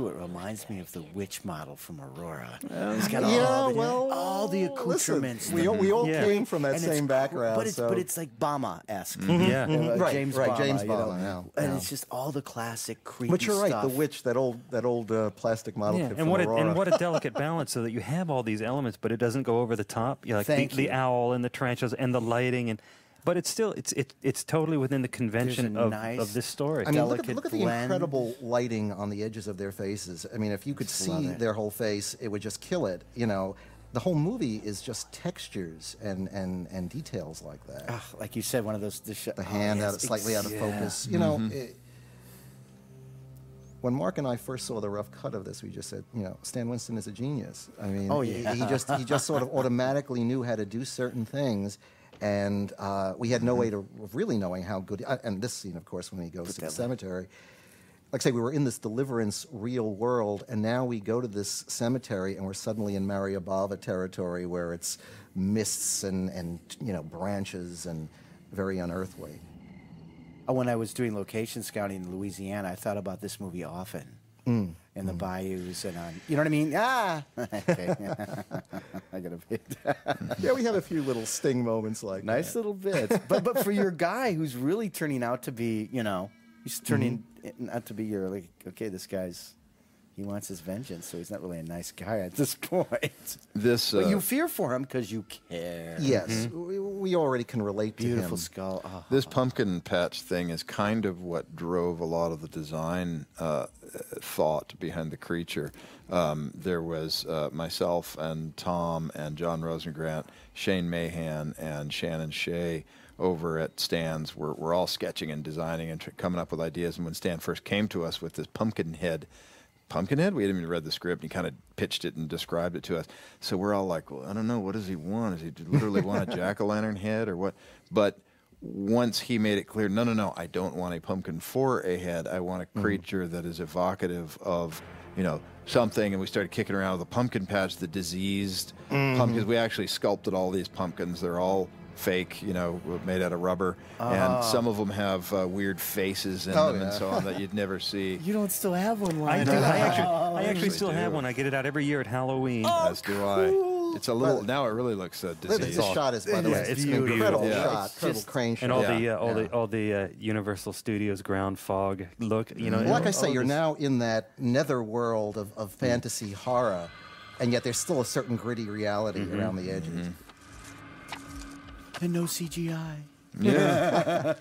It reminds me of the witch model from Aurora. It's got all the accoutrements. Listen, we all came from that same background. But it's like Bama-esque. Yeah. James Bama. James you know? Bama. And it's just all the classic creepy But you're right, stuff. the witch, that old plastic model kit from Aurora. And what a delicate balance, so that you have all these elements, but it doesn't go over the top. You know, like the owl and the tarantulas and the lighting but it's still it's totally within the convention of this story. I mean, look at the incredible lighting on the edges of their faces. I mean, if you could see their whole face, it would just kill it. You know, the whole movie is just textures and details like that. Like you said, one of those the hand slightly out of focus. You know. When Mark and I first saw the rough cut of this, we just said, you know, Stan Winston is a genius. I mean, he just sort of automatically knew how to do certain things. And we had no way of really knowing how good... and this scene, of course, when he goes to the cemetery. Like I say, we were in this Deliverance real world, and now we go to this cemetery, and we're suddenly in Maria Bava territory, where it's mists and you know, branches and very unearthly. When I was doing location scouting in Louisiana, I thought about this movie often. In the bayous and on, you know what I mean? Okay. I got a bit. Yeah, we have a few little sting moments like nice little bits. But for your guy who's really turning out to be, you know, he's turning out to be your, like, okay, this guy's, he wants his vengeance, so he's not really a nice guy at this point. But you fear for him because you care. Yes, we already can relate to him. Beautiful skull. This pumpkin patch thing is kind of what drove a lot of the design thought behind the creature. There was myself and Tom and John Rosengrant, Shane Mahan, and Shannon Shea over at Stan's. We're all sketching and designing and coming up with ideas. And when Stan first came to us with this Pumpkinhead, we hadn't even read the script, and he kind of pitched it and described it to us. So we're all like, well, I don't know, what does he want? Does he literally want a jack-o'-lantern head or what? But once he made it clear, no, I don't want a pumpkin for a head. I want a creature that is evocative of, you know, something. And we started kicking around with the pumpkin patch, the diseased pumpkins. We actually sculpted all these pumpkins. They're all fake, made out of rubber, and some of them have weird faces in them and so on that you'd never see. You don't still have one I like do. that. I actually still have one. I get it out every year at Halloween. As do I. It's a little. Now it really looks diseased. This shot is, by the way, it's an incredible beautiful. shot, incredible crane shot. And all the Universal Studios ground fog look. Like I say, you're now in that nether world of fantasy horror, and yet there's still a certain gritty reality around the edges. And no CGI. Yeah.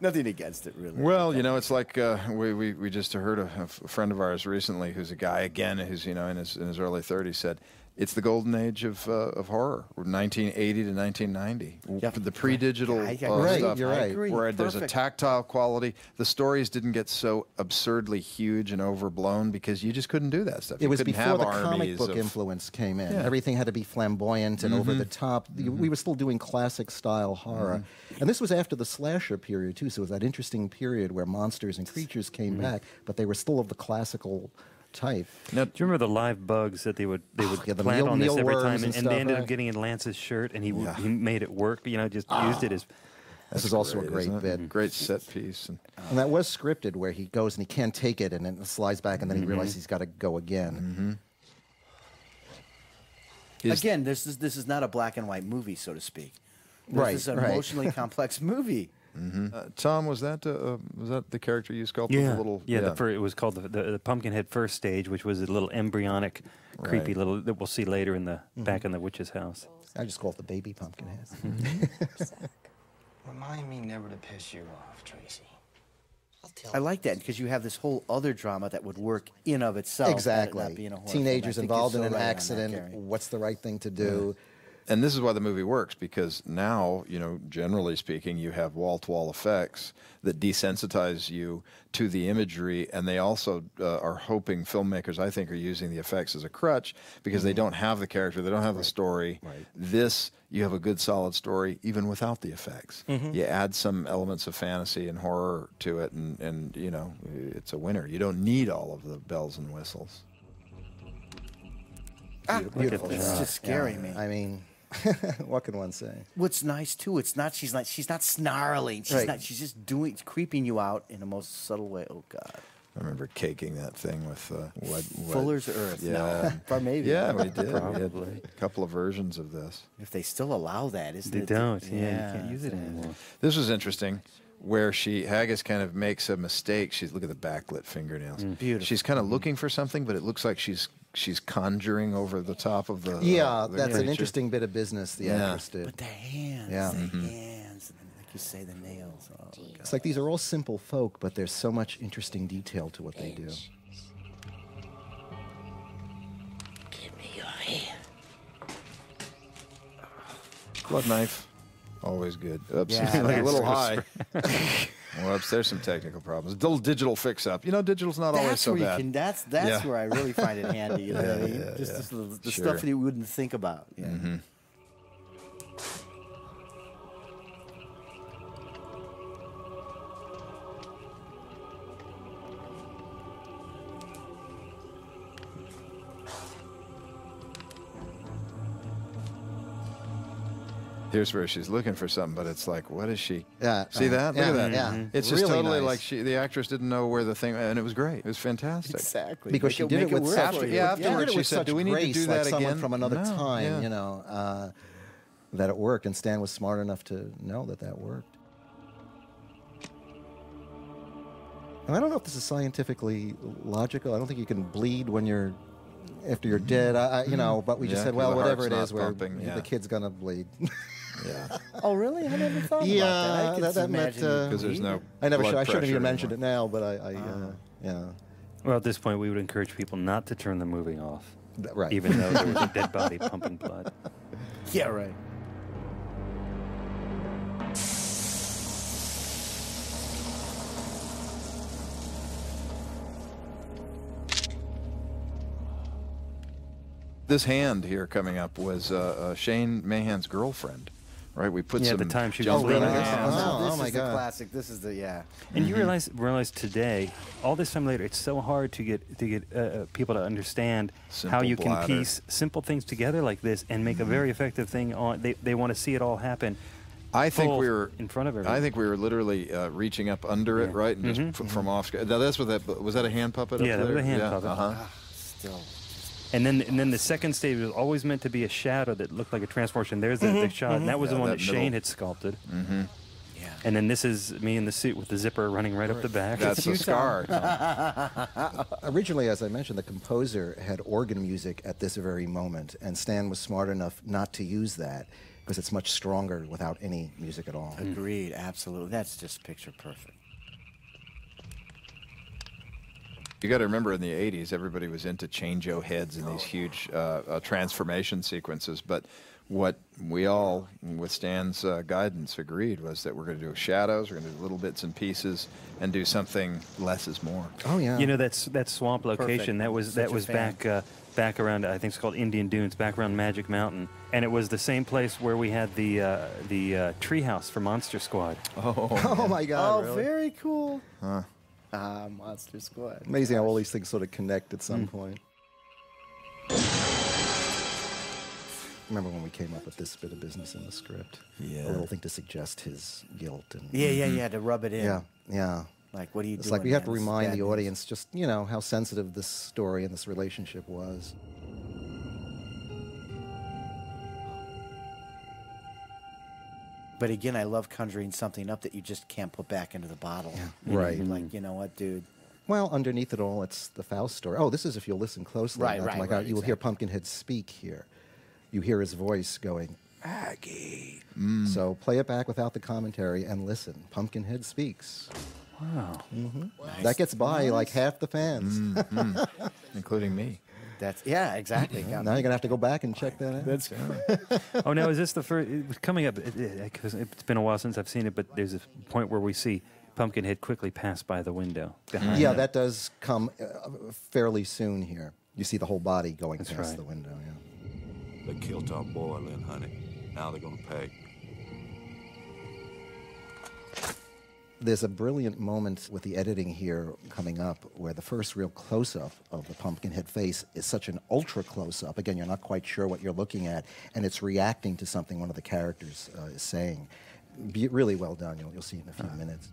Nothing against it, really. Well, it's like we just heard a friend of ours recently who's a guy, again, who's, in his early 30s, said, it's the golden age of horror, 1980 to 1990. Yep. The pre-digital stuff, you're right. where there's a tactile quality. The stories didn't get so absurdly huge and overblown because you just couldn't do that stuff. It was before the comic book influence came in. Yeah. Everything had to be flamboyant and over the top. We were still doing classic-style horror. And this was after the slasher period, too, so it was that interesting period where monsters and creatures came back, but they were still of the classical type. Now, do you remember the live bugs that they would plant on this every time, and they ended up getting in Lance's shirt, and he made it work. Just used it as. This is also a great bit. Great set piece. And that was scripted, where he goes and he can't take it, and then it slides back, and then he realizes he's got to go again. Again, this is not a black and white movie, so to speak. This is an emotionally complex movie. Tom, was that the character you sculpted? Yeah, the little, it was called the Pumpkinhead first stage, which was a little embryonic, creepy little that we'll see later in the back in the witch's house. I just call it the baby Pumpkinhead. Remind me never to piss you off, Tracy. I like that because you have this whole other drama that would work in of itself. Exactly. Teenagers involved in an accident. What's the right thing to do? And this is why the movie works, because now, generally speaking, you have wall-to-wall effects that desensitize you to the imagery, and they also are hoping, filmmakers, I think, are using the effects as a crutch because they don't have the character, they don't have the story. This, you have a good, solid story even without the effects. You add some elements of fantasy and horror to it, and it's a winner. You don't need all of the bells and whistles. Beautiful It's shot. just scaring me. I mean, what can one say? What's nice too, she's not snarling. She's just creeping you out in the most subtle way. Oh God. I remember caking that thing with Fuller's Earth. Yeah, or maybe. Yeah, we did. Probably. We had a couple of versions of this. If they still allow that, isn't it? They don't. Yeah, you can't use it anymore. This was interesting, where Haggis kind of makes a mistake. Look at the backlit fingernails. Beautiful. She's kind of looking for something, but it looks like she's conjuring over the top of the. Yeah, the that's creature. an interesting bit of business the actress did. But the hands, and then, like you say, the nails. Oh, God. It's like these are all simple folk, but there's so much interesting detail to what they do. Give me your hand. Blood knife, always good. Oops, Yeah, a little high. Whoops, there's some technical problems. Little digital fix-up. Digital's not always so bad. That's where I really find it handy. You know what I mean? Just the stuff that you wouldn't think about. Yeah. Here's where she's looking for something, but it's like, what is she? Yeah, See that? Look at that. Yeah. It's just Really totally nice. like the actress didn't know where the thing, and it was great. It was fantastic. Exactly. Because she did it with such such, afterwards she said, such "Do we need to grace, do like that someone again?" from another No, time, yeah. That it worked, and Stan was smart enough to know that worked. And I don't know if this is scientifically logical. I don't think you can bleed when you're after you're dead. But we just Yeah, said, 'cause well, the whatever it heart's is, not where pumping, yeah. the kid's gonna bleed. Yeah, Oh, really? I never thought Yeah, about that. that meant, because there's no. I never. blood I shouldn't pressure have mentioned anymore. it now, but yeah. Well, at this point, we would encourage people not to turn the movie off, Right. even though there was a dead body pumping blood. Yeah, right. This hand here coming up was Shane Mahan's girlfriend, Right, we put Yeah, some the time she jump was in leaning it. against. This oh my is the God. classic. This is the, yeah. And you realize today, all this time later, it's so hard to get people to understand how Simple you can bladder. piece simple things together like this and make a very effective thing. They want to see it all happen. I think full we were in front of everyone. I think we were literally reaching up under it, right, and just from off. Now that's what that was. That a hand puppet? Yeah, up that there? was a hand yeah, puppet. Still. And then the second stage was always meant to be a shadow that looked like a transformation. There's the shot, and that was the one that Shane had sculpted. Yeah. And then this is me in the suit with the zipper running right up the back. That's the scar. Originally, as I mentioned, the composer had organ music at this very moment, and Stan was smart enough not to use that because it's much stronger without any music at all. Agreed, absolutely. That's just picture perfect. You got to remember, in the '80s, everybody was into change-o heads and these huge transformation sequences. But what we all, with Stan's guidance, agreed was that we're going to do shadows, we're going to do little bits and pieces, and do something less is more. Oh yeah. You know, that swamp location Perfect. that Such was a fan. back around, I think it's called Indian Dunes, back around Magic Mountain, and it was the same place where we had the treehouse for Monster Squad. Oh my God. Oh, really? very cool. Monster Squad. Amazing how all these things sort of connect at some point. Remember when we came up with this bit of business in the script? Yeah. A little thing to suggest his guilt and Yeah, to rub it in. Yeah. Like, what are you doing? It's like we have to man? This is remind bad the news. audience just, how sensitive this story and this relationship was. But again, I love conjuring something up that you just can't put back into the bottle. You know, Right. you're like, you know what, dude? Well, underneath it all, it's the Faust story. Oh, this is if you'll listen closely. Right, enough. right, Like, right, you will hear exactly. Pumpkinhead speak here. You hear his voice going, Aggie. So play it back without the commentary and listen. Pumpkinhead speaks. Wow. That gets by like half the fans. Including me. Yeah, exactly. Now you're going to have to go back and check that out. That's Oh, now is this the first? It was coming up because it's been a while since I've seen it, but there's a point where we see Pumpkinhead quickly pass by the window. behind Yeah, it. that does come fairly soon here. You see the whole body going That's past right. the window. Yeah. They killed our boy, Lynn, honey. Now they're gonna pay. There's a brilliant moment with the editing here coming up where the first real close-up of the Pumpkinhead face is such an ultra close-up. Again, you're not quite sure what you're looking at, and it's reacting to something one of the characters is saying. Really well done. You'll see in a few minutes.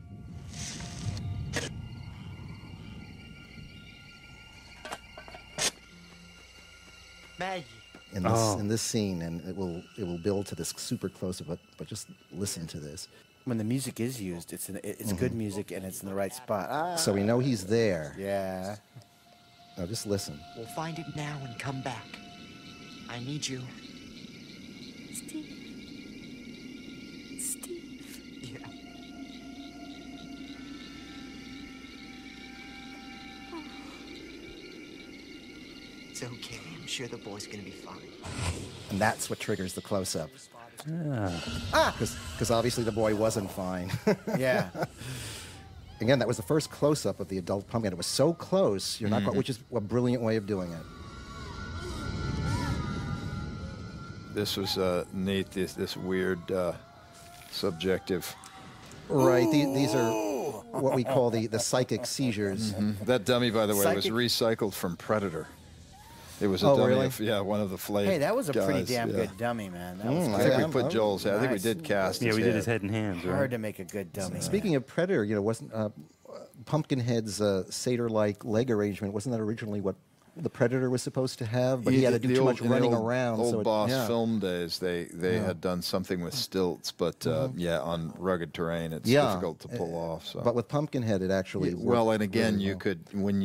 Maggie. In this scene, and it will build to this super close-up, but just listen to this. When the music is used, it's good music and it's in the right spot. So we know he's there. Yeah. Now just listen. We'll find it now and come back. I need you. Steve. Yeah. It's okay. I'm sure the boy's gonna be fine. And that's what triggers the close-up. Ah. Because obviously the boy wasn't fine. Yeah. Again, that was the first close-up of the adult pumpkin. It was so close, you're not quite, which is a brilliant way of doing it. This was neat. This weird subjective. Right. These are what we call the psychic seizures. That dummy, by the way, was Psychic- recycled from Predator. It was a Oh, dummy really? of one of the Flay Hey, that was a pretty guys, damn yeah. good dummy, man. That was I good. think we put Joel's head. I think we Nice. did cast Yeah, his we head. did his head and hands. Right? Hard to make a good dummy. Speaking of Predator, wasn't Pumpkinhead's satyr-like leg arrangement, wasn't that originally what the Predator was supposed to have? But he had to do The too old- much in the running old- around. Old so Boss yeah. film days, they had done something with stilts, but on rugged terrain, it's difficult to pull off. So. But with Pumpkinhead, it actually well, worked and again, really you well. could when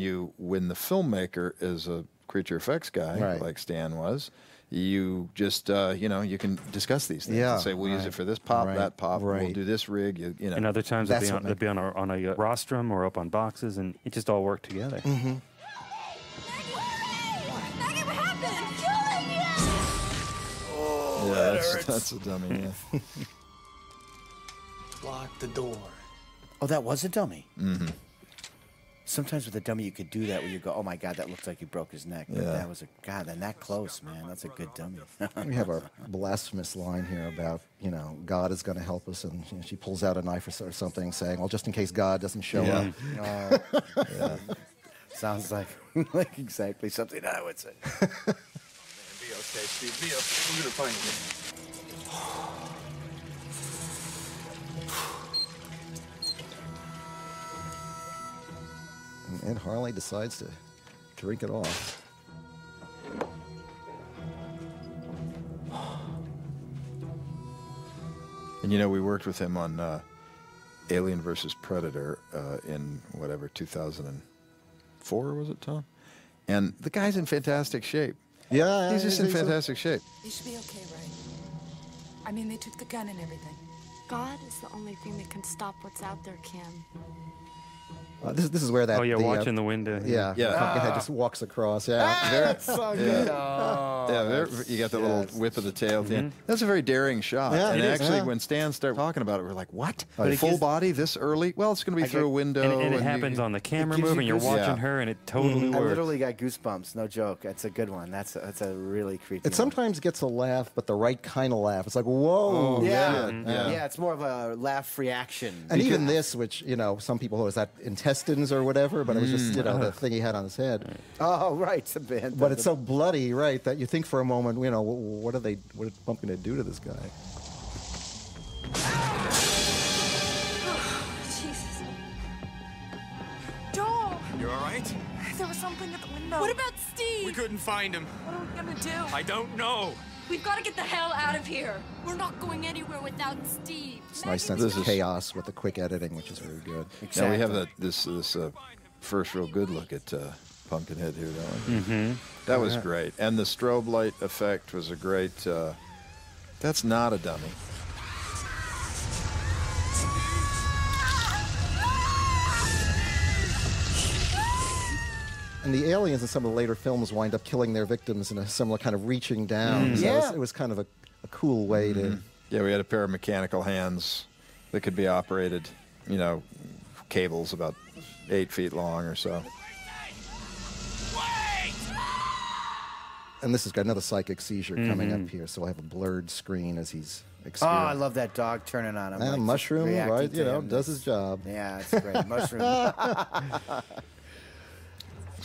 the filmmaker is a creature effects guy Right. like Stan was. You just you can discuss these things Yeah, and say we'll use right. it for this pop, Right, that pop, we'll right. do this rig. You know, And other times That's they'll what be on a rostrum or up on boxes, and it just all worked together. Maggie, what happened? Killing you! yeah, that's a dummy. Yeah. Lock the door. Oh, that was a dummy. Sometimes with a dummy, you could do that where you go, "Oh my God, that looks like he broke his neck." But Yeah. that was and that close, man. That's a good dummy. We have a blasphemous line here about, God is going to help us, and she pulls out a knife or something, saying, "Well, just in case God doesn't show up." Yeah. Sounds like exactly something I would say. Be okay, Steve. Be okay. We're gonna find you. And Ed Harley decides to drink it off. And we worked with him on Alien versus Predator in whatever 2004 was it, Tom? And the guy's in fantastic shape. Yeah, he's just in fantastic shape. They should be okay, right? I mean, they took the gun and everything. God is the only thing that can stop what's out there, Kim. This is where that. Oh, yeah, watching the window. Yeah, Pumpkinhead just walks across. Yeah, that's so good. You got the little whip of the tail at the end. That's a very daring shot. Yeah, and it is, actually, when Stan started talking about it, we're like, "What? But it Full gives- body this early? Well, it's going to be through a window." And it happens on the camera gives you move, and you're goosebumps. watching her, and it totally I works. literally got goosebumps. No joke. That's a good one. That's a really creepy. It sometimes gets a laugh, but the right kind of laugh. It's like, whoa. Yeah, it's more of a laugh reaction. And even this, which, some people, was that intestines or whatever, but it was just, the thing he had on his head. Oh, right. It's a band. But it's so bloody, right, that you think for a moment, what did Pumpkinhead do to this guy? Jesus. Joel! You all right? There was something at the window. What about Steve? We couldn't find him. What are we gonna do? I don't know. We've got to get the hell out of here. We're not going anywhere without Steve. It's a nice sense of chaos with the quick editing, which is very good. Now we have this first real good look at Pumpkinhead here, don't we? Mm-hmm. That was great, and the strobe light effect was a great. That's not a dummy. And the aliens in some of the later films wind up killing their victims in a similar kind of reaching down. So it was kind of a cool way to... Yeah, we had a pair of mechanical hands that could be operated, cables about 8 feet long or so. And this has got another psychic seizure coming up here, so we'll have a blurred screen as he's experiencing. Oh, I love that dog turning on him. And like, mushroom, reacting right? to him. Does his job. Yeah, it's great. Mushroom.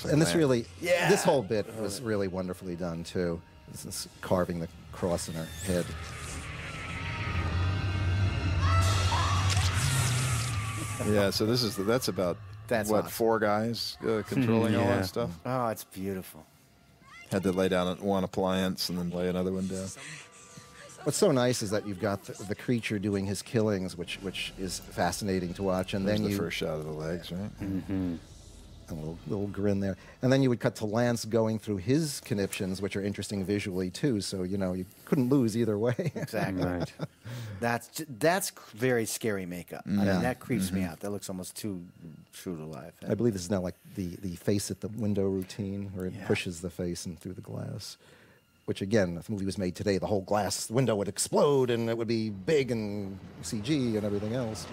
And this really, this whole bit was really wonderfully done too. This carving the cross in her head. Yeah, so that's about That's what awesome. 4 guys controlling all that stuff. Oh, it's beautiful. Had to lay down one appliance and then lay another one down. What's so nice is that you've got the creature doing his killings, which is fascinating to watch, and There's then the first shot of the legs, right? Mm-hmm. A little grin there. And then you would cut to Lance going through his conniptions, which are interesting visually too. So you couldn't lose either way. Exactly. Right. That's very scary makeup. I mean, that creeps me out. That looks almost too true to life. I believe this is now like the face at the window routine, where it pushes the face in through the glass. Which again, if the movie was made today, the whole glass window would explode and it would be big and CG and everything else.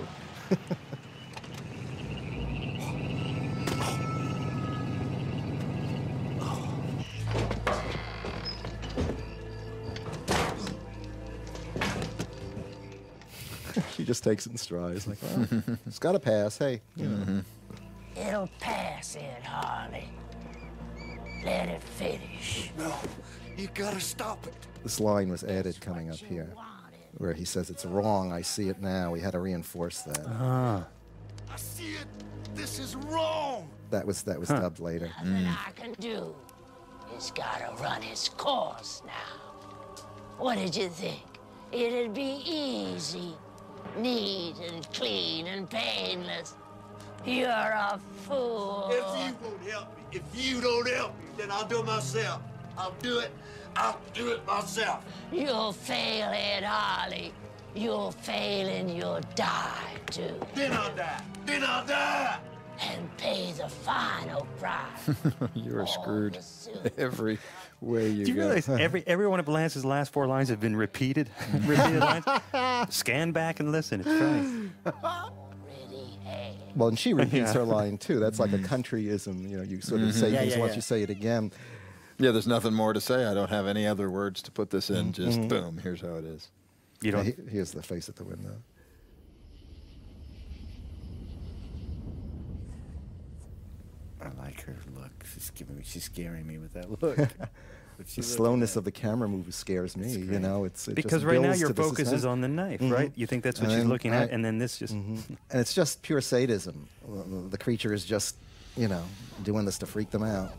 She just takes it in stride. It's like, well, it's got to pass. Hey, It'll pass, Ed Harley. Let it finish. No, you gotta stop it. This line was added coming up here, where he says, "It's wrong. I see it now." We had to reinforce that. I see it. This is wrong. That was dubbed later. Nothing I can do. It's gotta run its course now. What did you think? It'd be easy, neat and clean and painless. You're a fool. If you won't help me, if you don't help me, then I'll do it myself. I'll do it. I'll do it myself. You'll fail, Ed Harley. You'll fail and you'll die, too. Then I'll die. Then I'll die. And pay the final price. You are screwed every way you Do you go. realize every one of Lance's last 4 lines have been repeated? Repeated lines? Scan back and listen. It's funny. Ready Well, and she repeats her line too. That's like a countryism. You know, you sort of say things once you say it again. Yeah, there's nothing more to say. I don't have any other words to put this in. Just boom, here's how it is. You don't. Here's the face at the window. I like her look. She's scaring me with that look. The slowness of the camera move scares me. You know, it because just right now builds your to this focus is on the knife, right? You think that's what she's looking at, and then this just and it's just pure sadism. The creature is just, you know, doing this to freak them out.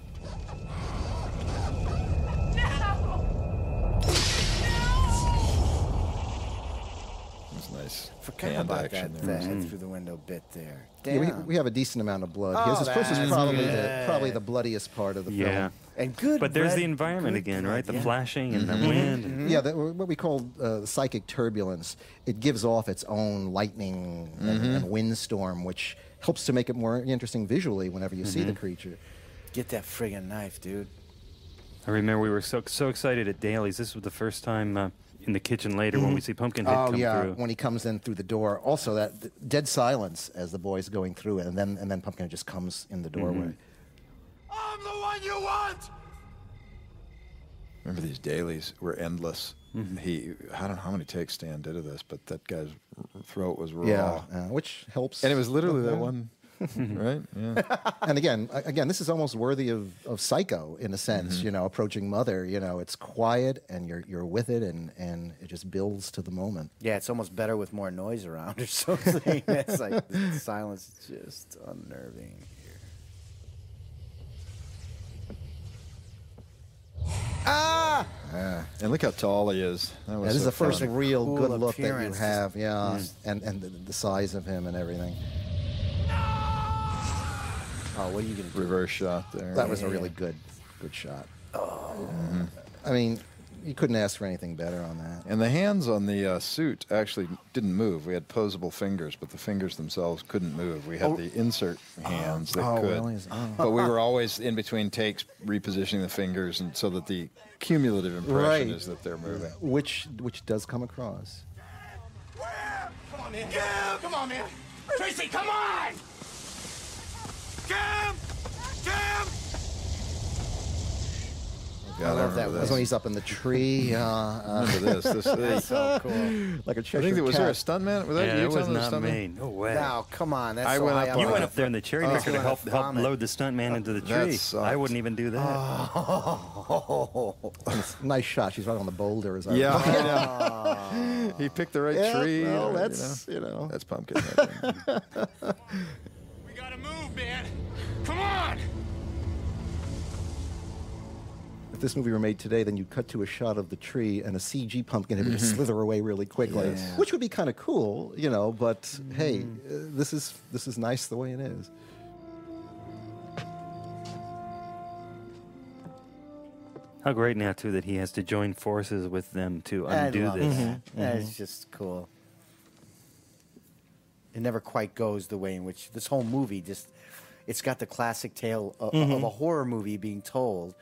It's nice. Forgot hand about action that there. head through the window bit there. Yeah, Damn. we have a decent amount of blood. Oh, This is that's probably the bloodiest part of the film. And good. But there's red, the environment good again, blood, right? The yeah. flashing and the wind. And Yeah, what we call psychic turbulence. It gives off its own lightning and windstorm, which helps to make it more interesting visually whenever you see the creature. Get that friggin' knife, dude. I remember we were so excited at Daly's. This was the first time in the kitchen later when we see Pumpkinhead come through. When he comes in through the door. Also, that dead silence as the boy's going through it, and then Pumpkinhead just comes in the doorway. I'm the one you want! Remember these dailies were endless. I don't know how many takes Stan did of this, but that guy's throat was raw. Yeah, which helps. And it was literally that one, right? Yeah. And again, this is almost worthy of Psycho in a sense. You know, approaching Mother. You know, it's quiet and you're with it, and it just builds to the moment. Yeah, it's almost better with more noise around or something. It's like the silence is just unnerving. Ah! Yeah. And look how tall he is. That was This is the first fun. real Cool good look that you appearance. have. Yeah, and the size of him and everything. Oh, what are you going to do? Reverse shot there. That was a really good shot. I mean, you couldn't ask for anything better on that. And the hands on the suit actually didn't move. We had posable fingers, but the fingers themselves couldn't move. We had the insert hands that could. Really? But we were always in between takes repositioning the fingers, and so that the cumulative impression is that they're moving. Which does come across. Come on, man. Yeah, come on, man. Tracy, come on! Cam! Cam! God, I love that. That's when he's up in the tree. Remember this. That's so cool. Like a Cheshire I think there was cat. there a stuntman? Was that yeah, you? it was telling the not stuntman? me. No way. Now, come on. That's I so went high up- up You on went it. up there in the cherry maker to gonna help vomit. load the stuntman into the That tree. sucked. I wouldn't even do that. Nice shot. She's right on the boulder. As I Yeah, remember. I know. He picked the right tree. Well, or, that's That's pumpkin. We gotta move, man. Come on! If this movie were made today, then you'd cut to a shot of the tree and a CG pumpkin would just slither away really quickly, which would be kind of cool, you know. But hey, this is nice the way it is. How great now too that he has to join forces with them to I undo love this. that. That's just cool. It never quite goes the way in which this whole movie it's got the classic tale of a horror movie being told,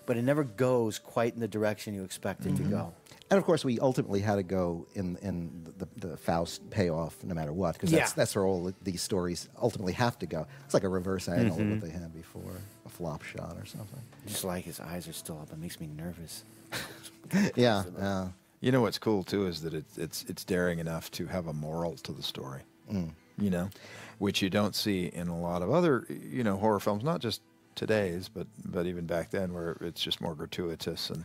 but it never goes quite in the direction you expect it to go. And of course, we ultimately had to go in the Faust payoff, no matter what, because that's where all these stories ultimately have to go. It's like a reverse angle of what they had before, a flop shot or something. Just like his eyes are still up, it makes me nervous. Yeah. You know what's cool too is that it's daring enough to have a moral to the story. You know, which you don't see in a lot of other horror films, not just today's, but even back then, where it's just more gratuitous. And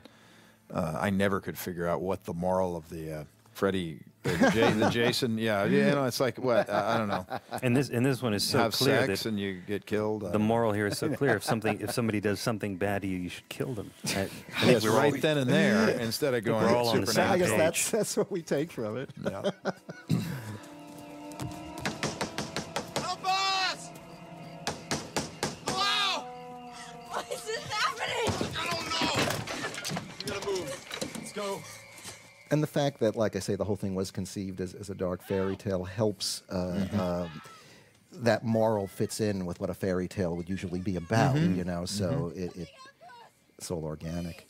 I never could figure out what the moral of the Freddy, the Jason. It's like what I don't know. And this one is so have clear sex that and you get killed. the moral here is so clear. If somebody does something bad to you, you should kill them. I think Yes, we're all- right then and there, instead of going we're all on the same I supernatural. guess that's what we take from it. Yeah. Help us! Hello! What is this happening? I don't know. We gotta move. Let's go. And the fact that, like I say, the whole thing was conceived as a dark fairy tale helps. That moral fits in with what a fairy tale would usually be about, so it's all organic.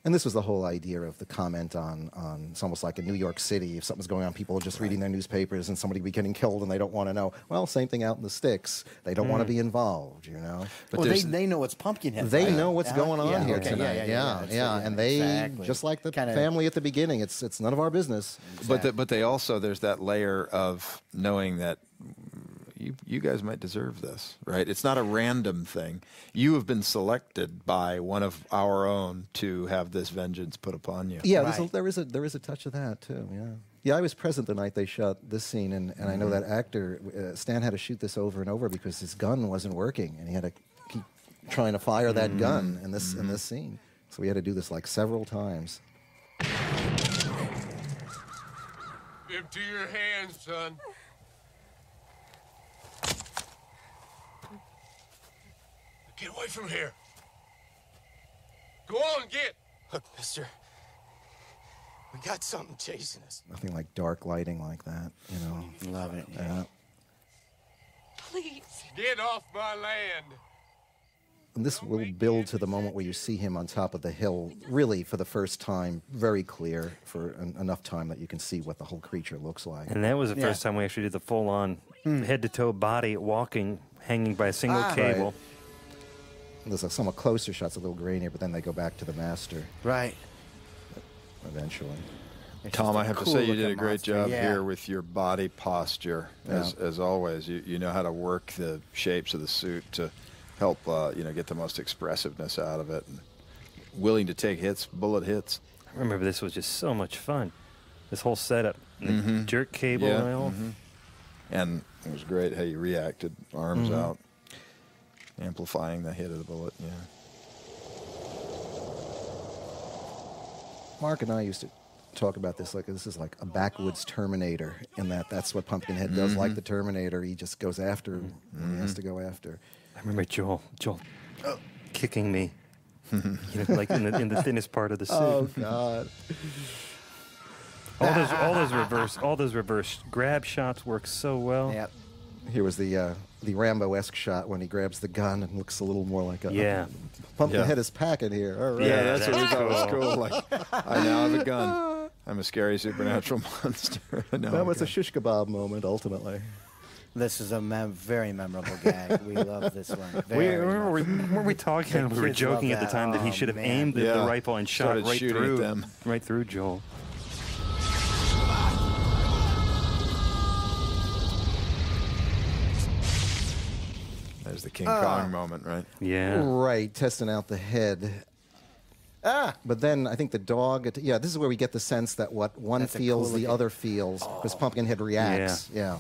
And this was the whole idea of the comment on it's almost like in New York City, if something's going on, people are just reading their newspapers and somebody be getting killed and they don't want to know. Well, same thing out in the sticks. They don't want to be involved, you know. But they know it's Pumpkinhead. They know what's going on here tonight. Yeah. And they, just like the family at the beginning, it's none of our business. Exactly. But they also, there's that layer of knowing that you guys might deserve this, right? It's not a random thing. You have been selected by one of our own to have this vengeance put upon you. Yeah, there is a touch of that too. Yeah, yeah. I was present the night they shot this scene, and I know that actor Stan had to shoot this over and over because his gun wasn't working, and he had to keep trying to fire that gun in this scene. So we had to do this like several times. Empty your hands, son. Get away from here. Go on, get. Look, mister. We got something chasing us. Nothing like dark lighting like that, you know. Love it. Yeah. Please. Get off my land. And this will build to the moment where you see him on top of the hill, really for the first time, very clear for enough time that you can see what the whole creature looks like. And that was the first time we actually did the full-on head-to-toe body walking, hanging by a single cable. Right. There's a somewhat closer shots, a little grainier, but then they go back to the master. Right. Eventually. Tom, I have to say you did a great job here with your body posture, as always. You know how to work the shapes of the suit to help get the most expressiveness out of it. And willing to take hits, bullet hits. I remember this was just so much fun. This whole setup, the jerk cable and all. And it was great how you reacted, arms out. Amplifying the hit of the bullet, Mark and I used to talk about this like this is like a backwoods Terminator, in that's what Pumpkinhead does. Like the Terminator, he just goes after what he has to go after. I remember Joel kicking me, like in the thinnest part of the suit. Oh God! all those reverse grab shots work so well. Yep. Here was the Rambo-esque shot when he grabs the gun and looks a little more like a Pumpkinhead is packing here. All right. Yeah, that's what we thought was cool. Like, I now have a gun. I'm a scary supernatural monster. That was a shish kebab moment, ultimately. This is a very memorable gag. We love this one. Weren't we talking? We were joking at the time that he should have aimed the rifle and shot right through Joel. There's the King Kong moment, right? Yeah. Right, testing out the head. But then I think the dog, this is where we get the sense that what one feels, the other feels, because Pumpkinhead reacts. Yeah.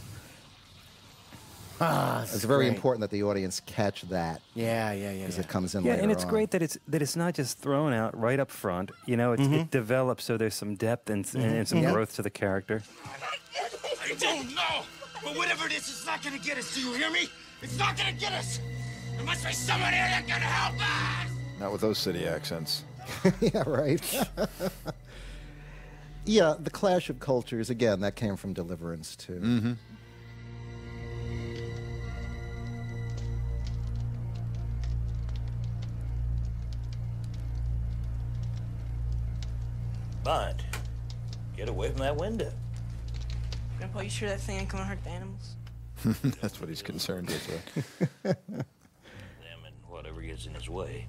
It's very important that the audience catch that. Yeah. Because it comes in later and it's on. great that it's not just thrown out right up front. You know, it develops so there's some depth and some growth to the character. I don't know, but whatever it is, it's not gonna get us. Do you hear me? It's not gonna get us. There must be someone here that can help us. Not with those city accents. Yeah, right. Yeah, the clash of cultures, again, that came from Deliverance, too. But get away from that window. Grandpa, you sure that thing ain't gonna hurt the animals? That's what he's concerned with. Them and whatever gets in his way.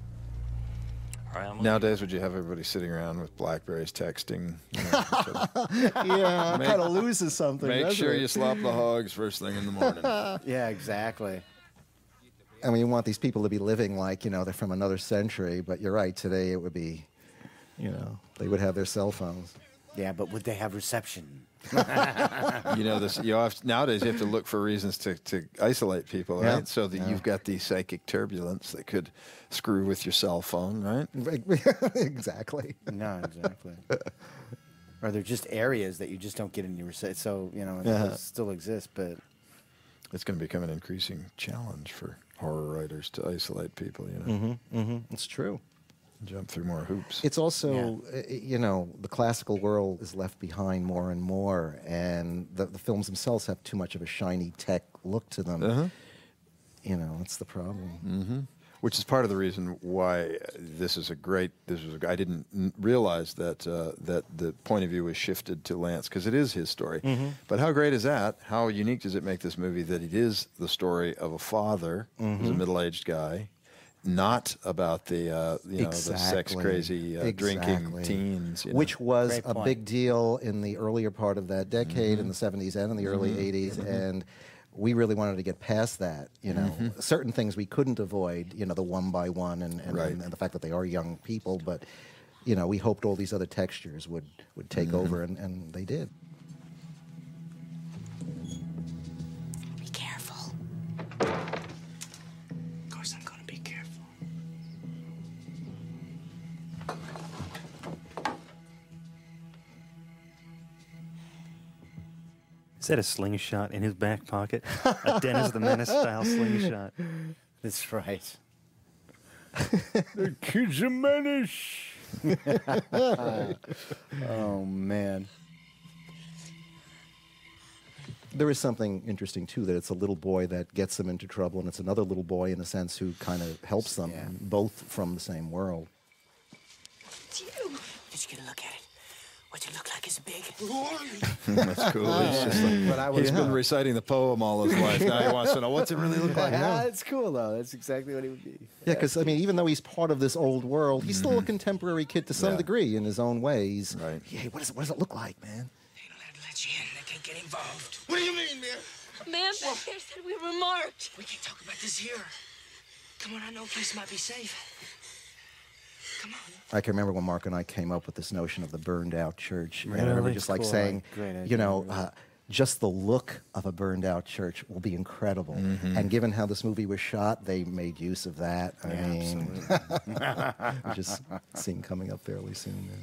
All right, Nowadays, would you have everybody sitting around with Blackberries texting? Yeah, kind of loses something. Make sure you slop the hogs first thing in the morning. Yeah, exactly. I mean, you want these people to be living like, they're from another century, but you're right, today it would be, they would have their cell phones. Yeah, but would they have reception? Nowadays you have to look for reasons to isolate people, right? Yeah. So that you've got the psychic turbulence that could screw with your cell phone, right? Exactly. No, exactly. Or they're just areas that you just don't get any reception. So, it still exists, but it's going to become an increasing challenge for horror writers to isolate people, It's true. Jump through more hoops. It's also, the classical world is left behind more and more, and the films themselves have too much of a shiny tech look to them. That's the problem. which is part of the reason why this is a great. I didn't realize that that the point of view was shifted to Lance, because it is his story. But how great is that? How unique does it make this movie that it is the story of a father who's a middle-aged guy, not about the the sex crazy drinking teens, which was a big deal in the earlier part of that decade, in the 70s and in the early 80s, and we really wanted to get past that. Certain things we couldn't avoid, the one by one and the fact that they are young people, but we hoped all these other textures would take over, and they did. Be careful. Of course I'm gonna be careful. Is that a slingshot in his back pocket? A Dennis the Menace style slingshot. That's right. The kid's a menace. Oh, man. There is something interesting, too, that it's a little boy that gets them into trouble, and it's another little boy, in a sense, who kind of helps them, both from the same world. It's you. Did you get a look at it? What's it look like? Is it big? That's cool. He's just like, he's been reciting the poem all his life. Now he wants to know, what's it really look like? That's cool, though. That's exactly what he would be. Yeah, because, I mean, even though he's part of this old world, he's still a contemporary kid to some degree in his own ways. Right. Hey, what does it look like, man? They don't have to let you in. They can't get involved. What do you mean, man? Man back there said we were marked. We can't talk about this here. Come on, I know a place might be safe. Come on. I can remember when Mark and I came up with this notion of the burned-out church. Really? And I remember just like Cool. saying, Great idea, just the look of a burned-out church will be incredible. And given how this movie was shot, they made use of that. I mean, we're just seeing coming up fairly soon now.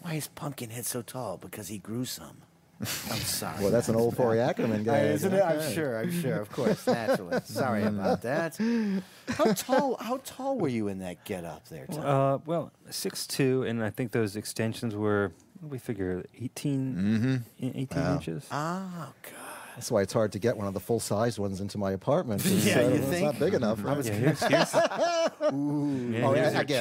Why is Pumpkinhead so tall? Because he grew some. I'm sorry. Well, that's an old Forey Ackerman guy. Isn't it? I'm sure, of course, naturally. Sorry about that. How tall were you in that get-up there, Tom? Well, 6'2", and I think those extensions were, what do we figure, 18 inches? Oh, God. That's why it's hard to get one of the full-sized ones into my apartment. You It's think? not big enough. Here's Again,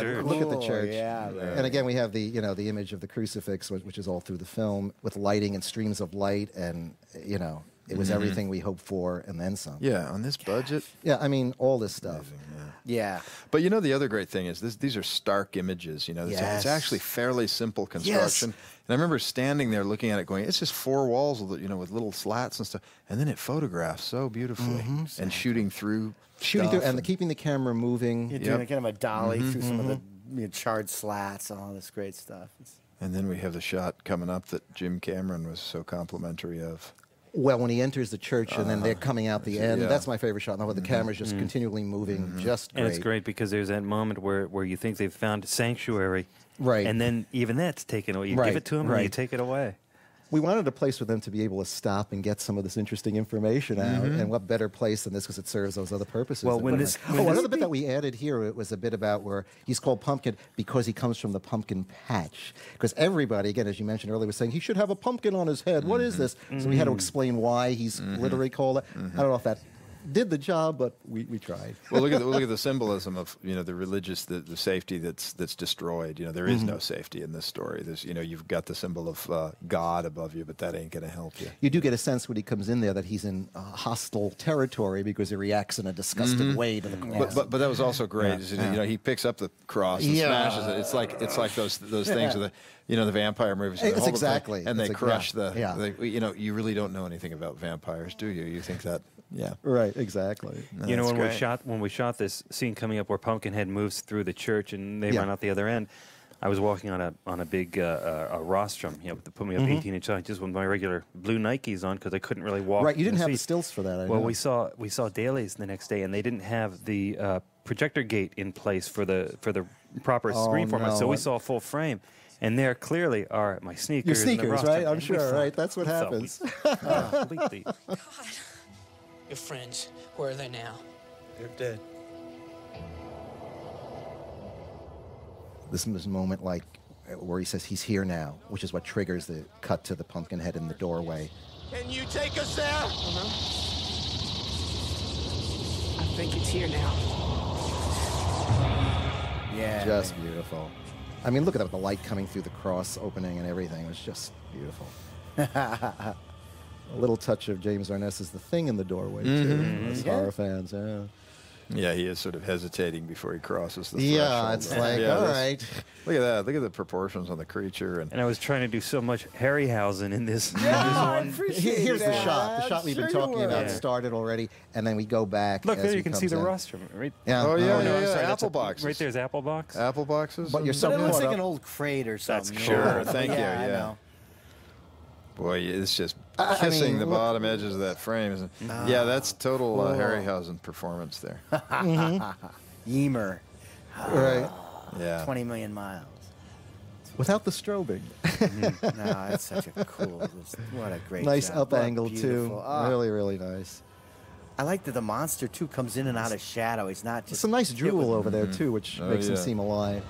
church. look at the church. Yeah, And again, we have the the image of the crucifix, which is all through the film, with lighting and streams of light, and it was everything we hoped for, and then some. Yeah, on this budget. Yeah, I mean, all this stuff. Yeah. But the other great thing is these are stark images. It's actually fairly simple construction. And I remember standing there looking at it going, it's just four walls with little slats and stuff. And then it photographs so beautifully and shooting through and keeping the camera moving. You're doing kind of a dolly through some of the charred slats and all this great stuff. And then we have the shot coming up that Jim Cameron was so complimentary of. Well, when he enters the church and then they're coming out the end, that's my favorite shot. Where the camera's just continually moving, just great. And it's great because there's that moment where you think they've found sanctuary. Right. And then even that's taken away. You give it to them and you take it away. We wanted a place for them to be able to stop and get some of this interesting information out, and what better place than this, because it serves those other purposes. Well, another bit that we added here, it was a bit about where he's called Pumpkin because he comes from the pumpkin patch. Because everybody, again, as you mentioned earlier, was saying he should have a pumpkin on his head. What is this? So we had to explain why he's literally called it. I don't know if that did the job, but we tried. Well, look at the symbolism of the religious the safety that's destroyed. There is no safety in this story. There's you've got the symbol of God above you, but that ain't going to help you. You do get a sense when he comes in there that he's in hostile territory because he reacts in a disgusted way to the cross. But that was also great. He picks up the cross and smashes it. It's like those things of the vampire movies. It's exactly. And they crush you really don't know anything about vampires, do you? You think that. Yeah. Right. Exactly. No, when we shot this scene coming up where Pumpkinhead moves through the church and they run out the other end, I was walking on a big a rostrum, to put me up 18-inch high, just with my regular blue Nikes on because I couldn't really walk. Right. You didn't have the stilts for that. I know. We saw dailies the next day, and they didn't have the projector gate in place for the proper screen format, so we saw full frame. And there clearly are my sneakers. Your sneakers, and the right? I'm sure, right? That's what happens. Completely. Your friends, where are they now? They're dead. this moment like where he says he's here now, which is what triggers the cut to the pumpkin head in the doorway. Can you take us there? I think it's here now. Yeah. Just beautiful. I mean, look at that with the light coming through the cross opening and everything. It was just beautiful. A little touch of James Arness is the thing in the doorway, too. As horror fans, yeah. Yeah, he is sort of hesitating before he crosses the threshold. Yeah, it's like, all right. Look at that. Look at the proportions on the creature. And I was trying to do so much Harryhausen in this. Here's the shot. The shot we've been talking about started already, and then we go back. Look, as there he you can see comes the in. rostrum, right? Yeah. Oh, yeah, Oh, no, I'm yeah. sorry, that's Apple a- boxes. Right there's apple box. Apple boxes? But you're so But it looks caught like up. an old crate or something. That's Sure, thank you, I yeah. know. Boy, it's just I kissing mean, the look- bottom edges of that frame. Isn't it? Yeah, that's total Harryhausen performance there. Yeamer. Right. Yeah. 20 million miles. Without the strobing. No, that's such a cool. What a great Nice job. up What angle, too. beautiful. Oh. Really, really nice. I like that the monster, too, comes in and out of shadow. He's not just... Some nice drool over there, too, which Oh, makes him yeah. seem alive.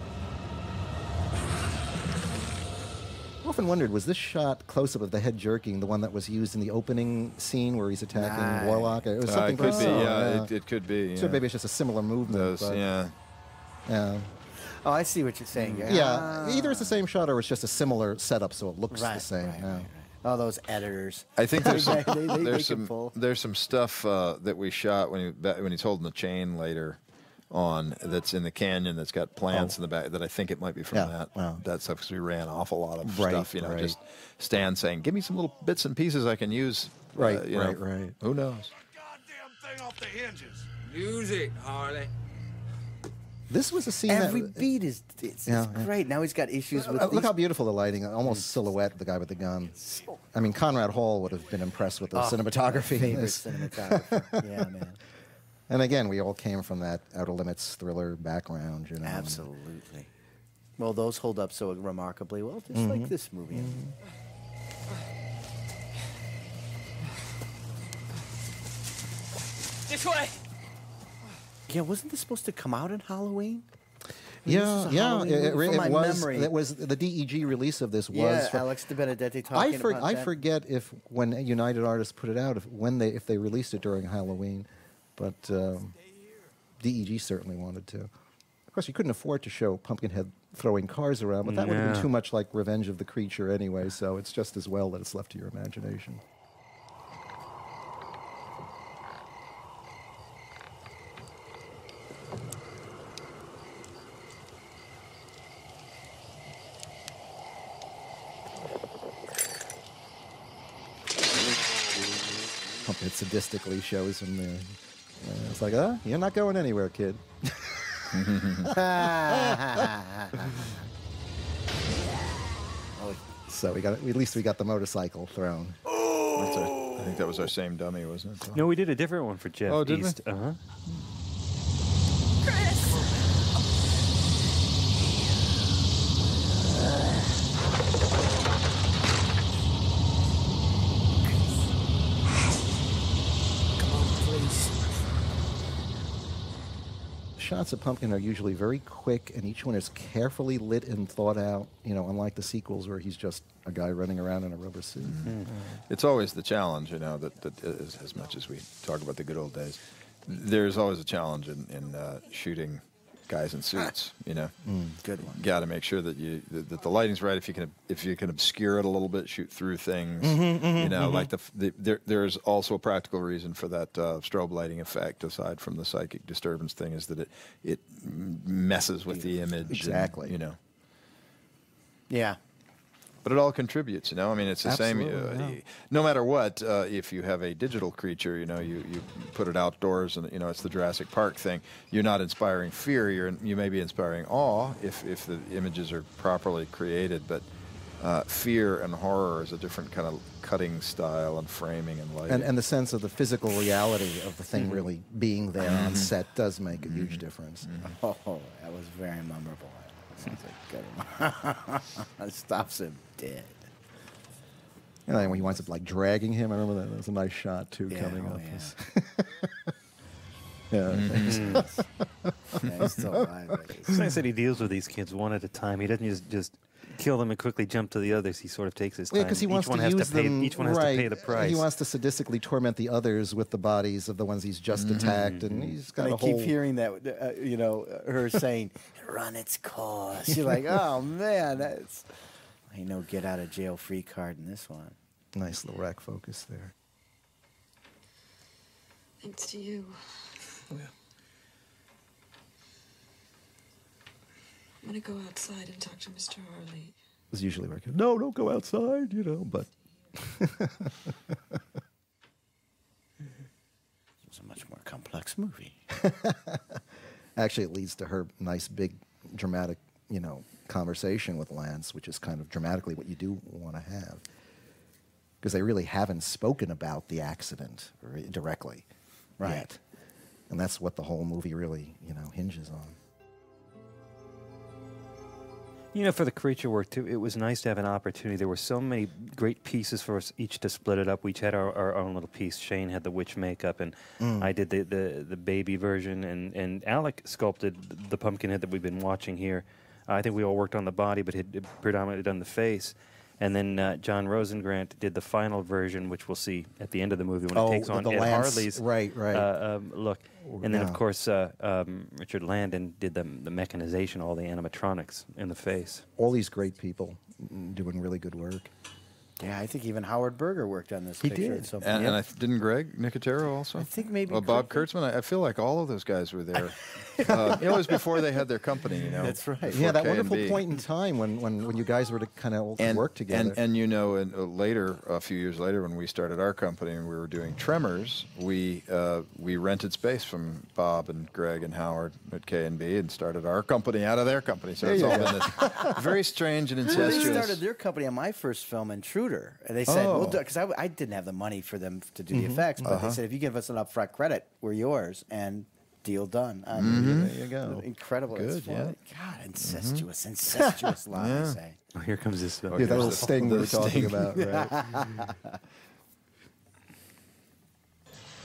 I often wondered, was this shot close-up of the head jerking the one that was used in the opening scene where he's attacking Warlock? It was something it could be, like yeah. It could be. So yeah. maybe it's just a similar movement. Those, but, yeah. Yeah. Oh, I see what you're saying. Yeah, either it's the same shot or it's just a similar setup, so it looks the same. Yeah. Oh, those editors. I think there's some, They there's can pull. there's some stuff that we shot when he's holding the chain later on that's in the canyon that's got plants in the back that I think it might be from that stuff because we ran an awful lot of stuff, just Stan saying, give me some little bits and pieces I can use. Right. Who knows? Thing off the hinges. Music, Harley. This was a scene Every that... beat is it's great. Now he's got issues with Look these- how beautiful the lighting, almost silhouette, the guy with the gun. I mean, Conrad Hall would have been impressed with the cinematography. Favorite cinematographer. Yeah, man. And again, we all came from that Outer Limits thriller background, Absolutely. Well, those hold up so remarkably well, just like this movie. This way. Yeah, wasn't this supposed to come out in Halloween? Yeah, It was the DEG release of this was. Yeah, Alex de Benedetti talking about I that. forget if when United Artists put it out, if they released it during Halloween, but DEG certainly wanted to. Of course, you couldn't afford to show Pumpkinhead throwing cars around, but that would have been too much like Revenge of the Creature anyway. So it's just as well that it's left to your imagination. Pumpkinhead sadistically shows him there. It's like, you're not going anywhere, kid. So at least we got the motorcycle thrown. I think that was our same dummy, wasn't it? No, we did a different one for Jeff Oh, did we? East. Uh-huh. Shots of Pumpkin are usually very quick, and each one is carefully lit and thought out, unlike the sequels where he's just a guy running around in a rubber suit. It's always the challenge, that is, as much as we talk about the good old days, there's always a challenge in shooting guys in suits, Good one. Got to make sure that that the lighting's right. If you can obscure it a little bit, shoot through things. Like there's also a practical reason for that strobe lighting effect, aside from the psychic disturbance thing, is that it messes with the image. Exactly. Yeah. But it all contributes, I mean, it's the Absolutely, same. No matter what, if you have a digital creature, you put it outdoors, and it's the Jurassic Park thing. You're not inspiring fear. You may be inspiring awe if the images are properly created. But fear and horror is a different kind of cutting style and framing and lighting. And the sense of the physical reality of the thing really being there on set does make a huge difference. Oh, that was very memorable. Sounds like a good one. That stops him dead. And then when he winds up dragging him, I remember that was a nice shot too coming up. Yeah. Yeah. Yeah, he's still alive. It's nice that he deals with these kids one at a time. He doesn't just kill them and quickly jump to the others. He sort of takes his time. Yeah, because he wants to use them. Each one has to pay the price. He wants to sadistically torment the others with the bodies of the ones he's just attacked, and he's got a whole. I keep hearing that, you know, her saying, "Run its course." You're like, oh man, that's. Ain't no get out of jail free card in this one. Nice little rack focus there. Thanks to you. Oh, yeah. I'm gonna go outside and talk to Mr. Harley. It's usually where I go, no, don't go outside, you know, but. It's a much more complex movie. Actually, it leads to her nice, big, dramatic, you know, conversation with Lance, which is kind of dramatically what you do want to have. Because they really haven't spoken about the accident directly yet. And that's what the whole movie really, you know, hinges on. You know, for the creature work, too, it was nice to have an opportunity. There were so many great pieces for us each to split it up. We each had our own little piece. Shane had the witch makeup, and I did the baby version, and Alec sculpted the pumpkin head that we've been watching here. I think we all worked on the body, but had predominantly done the face. And then John Rosengrant did the final version, which we'll see at the end of the movie when it takes on Ed Harley's look. And then, of course, Richard Landon did the mechanization, all the animatronics in the face. All these great people doing really good work. Yeah, I think even Howard Berger worked on this He picture. did. And didn't Greg Nicotero also? I think maybe. Well, Bob Kurtzman. I feel like all of those guys were there. It was before they had their company, you know. That's right. Yeah, that wonderful point in time when you guys were to kind of work together. And you know, later, a few years later, when we started our company and we were doing Tremors, we rented space from Bob and Greg and Howard at K&B and started our company out of their company. So it's all been this very strange and incestuous. They started their company on my first film, Intruder, and they said, because I didn't have the money for them to do the effects, but they said, if you give us an upfront credit, we're yours, and deal done. I mean, there you go. Incredible. Good, God, incestuous line, I say. Oh, here comes this. Yeah, that little sting we were talking about, right?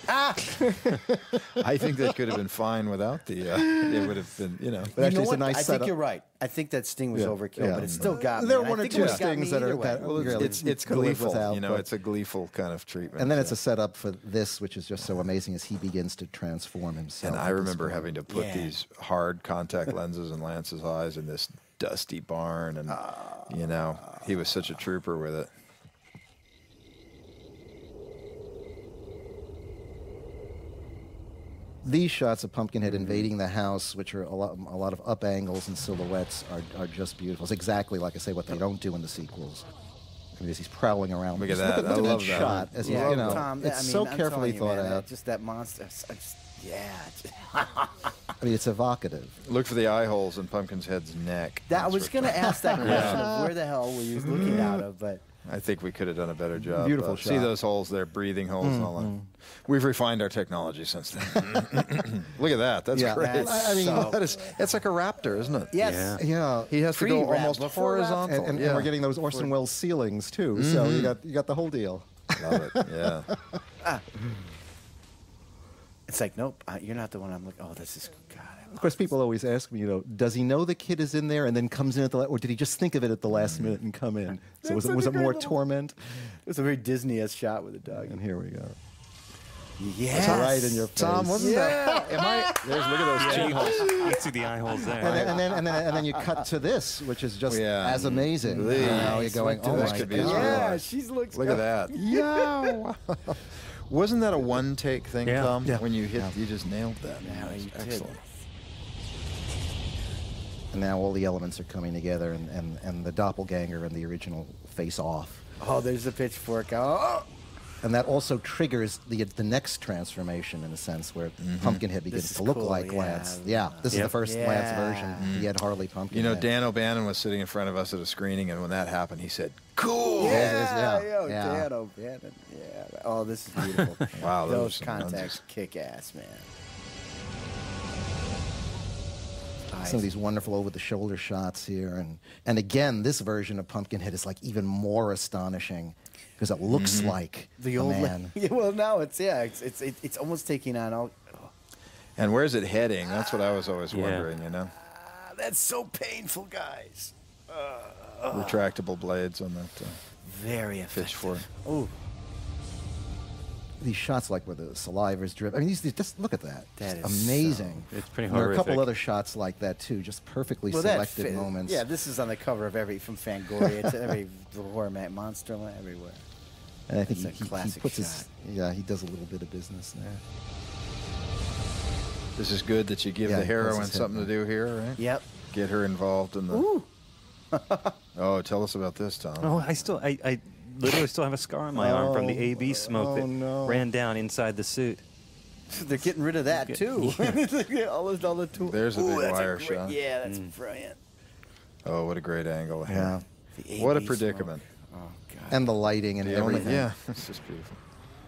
I think they could have been fine without the. It would have been, you know. But actually, You know it's a what? nice I setup. think you're right. I think that sting was overkill, but it still got me. There are And I one or think it two would've got stings me that are either way. Well, it's gleeful, you know. It's a gleeful kind of treatment. And then it's a setup for this, which is just so amazing as he begins to transform himself. And I remember having to put these hard contact lenses in Lance's eyes in this dusty barn, and you know, he was such a trooper with it. These shots of Pumpkinhead invading the house, which are a lot of up angles and silhouettes, are just beautiful. It's exactly, like I say, what they don't do in the sequels. I mean, as he's prowling around. Look at that. Look at I love that that shot. As Yeah, you know, Tom, it's I mean, so I'm carefully telling you, thought man, out. Just that monster. Yeah. I mean, it's evocative. Look for the eye holes in Pumpkin's head's neck. I was going to ask that question of where the hell were you looking out of, but I think we could have done a better job. Beautiful See shot. those holes there, breathing holes and all that. We've refined our technology since then. Look at that. That's great. That's I mean, so it's like a raptor, isn't it? yes. Yeah. He has to go Pre-wrap, almost before wrap. horizontal. And we're getting those Orson Welles ceilings too. So you got the whole deal. Love it. Yeah. It's like, nope, you're not the one I'm looking. Oh, this is God. Of course, people always ask me, you know, does he know the kid is in there and then comes in at the or did he just think of it at the last minute and come in? So was it more torment? It's a very Disney-esque shot with a dog. And here we go. Yes. That's right in your face. Tom, wasn't that? Am I? Look at those chin holes. You can see the eye holes there. And then you cut to this, which is just as amazing. You know, you're going, oh This my could be God. Yeah, she looks. Look at that. Yeah. Wasn't that a one-take thing, Tom? Yeah. When you hit, you just nailed that. Yeah, you did. Excellent. And now all the elements are coming together, and the doppelganger and the original face off. Oh, there's the pitchfork. Oh. And that also triggers the next transformation, in a sense, where Pumpkinhead begins to look cool, like yeah. Lance. Yeah, this is the first Lance version. He had Harley You Pumpkinhead. know, Dan O'Bannon was sitting in front of us at a screening, and when that happened, he said, "Cool." Yeah. Yeah. Dan O'Bannon. Yeah. Oh, this is beautiful. Wow, those those contacts kick ass, man. Some of these wonderful over-the-shoulder shots here, and again, this version of Pumpkinhead is like even more astonishing because it looks like the a old man. Yeah, well, now it's almost taking on all. And where's it heading? That's what I was always wondering, you know? That's so painful, guys. Retractable blades on that very effective. pitchfork. Oh. These shots like where the saliva is dripping. I mean, just look at that. That Just is amazing. It's pretty There are a couple horrific. other shots like that too, just perfectly Well, that selected fit- moments. Yeah, this is on the cover of every from Fangoria to every horror monster everywhere. And I think It's a he classic puts shot. he does a little bit of business there. This is good that you give Yeah, the he heroine pulls his something to head do here, right? Yep. Get her involved in the... Ooh. Oh, tell us about this, Tom. Oh, I literally still have a scar on my arm from the AB smoke that ran down inside the suit. They're getting rid of that too. all the tools. There's a Ooh, big that's wire great- shot. Yeah, that's brilliant. Oh, what a great angle. Yeah. The What a AB predicament. smoke. Oh God. And the lighting and The only- everything. yeah, it's just beautiful.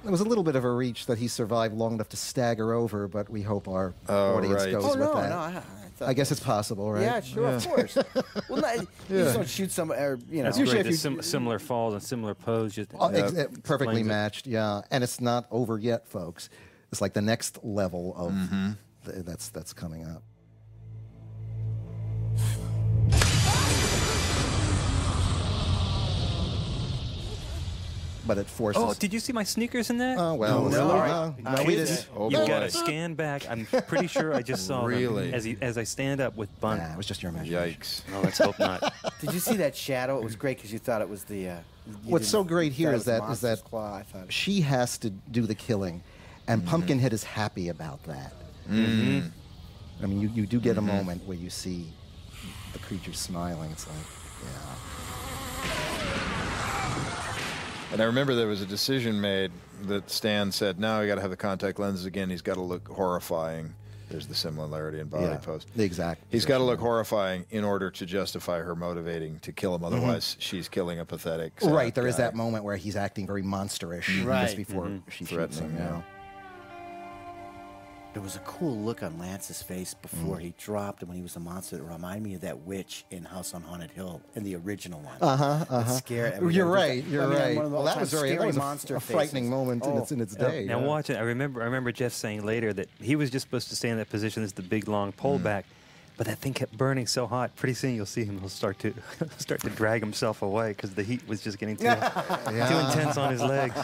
It was a little bit of a reach that he survived long enough to stagger over, but we hope our Oh, audience right. goes Oh with no, that. no. I guess it's possible, right? Yeah, sure, of course. Well, no, you just don't shoot some, or, you know. That's Usually great. if The you- similar falls and similar pose. Just Perfectly explains it. matched, yeah. And it's not over yet, folks. It's like the next level of that's coming up. But it forces. Oh, did you see my sneakers in that? Oh, well, no, we didn't. Oh, You've boy. got to scan back. I'm pretty sure I just saw Really? them as I stand up with Bunt. Nah, it was just your imagination. Yikes. No, let's hope not. Did you see that shadow? It was great because you thought it was the. You What's didn't- so great here thought it is was the that monster's claw. I thought. she has to do the killing, and Pumpkinhead is happy about that. Mm-hmm. I mean, you do get a moment where you see the creature smiling. It's like, yeah. And I remember there was a decision made that Stan said, "Now we got to have the contact lenses again. He's got to look horrifying." There's the similarity in body Yeah, pose. the exact He's got to look position. horrifying in order to justify her motivating to kill him. Otherwise, she's killing a pathetic. sad Right, there is guy. that moment where he's acting very monsterish Right. just before she shoots him. Threatening, yeah. There was a cool look on Lance's face before he dropped, and when he was a monster, it reminded me of that witch in House on Haunted Hill in the original one. That scared everybody. You're right. You're I mean, right. one of the Well, that all-time was very. That scary was monster a frightening faces. moment in its day. Now yeah. watch it. I remember Jeff saying later that he was just supposed to stay in that position as the big long pole back, but that thing kept burning so hot. Pretty soon you'll see him. He'll start to drag himself away because the heat was just getting too intense on his legs.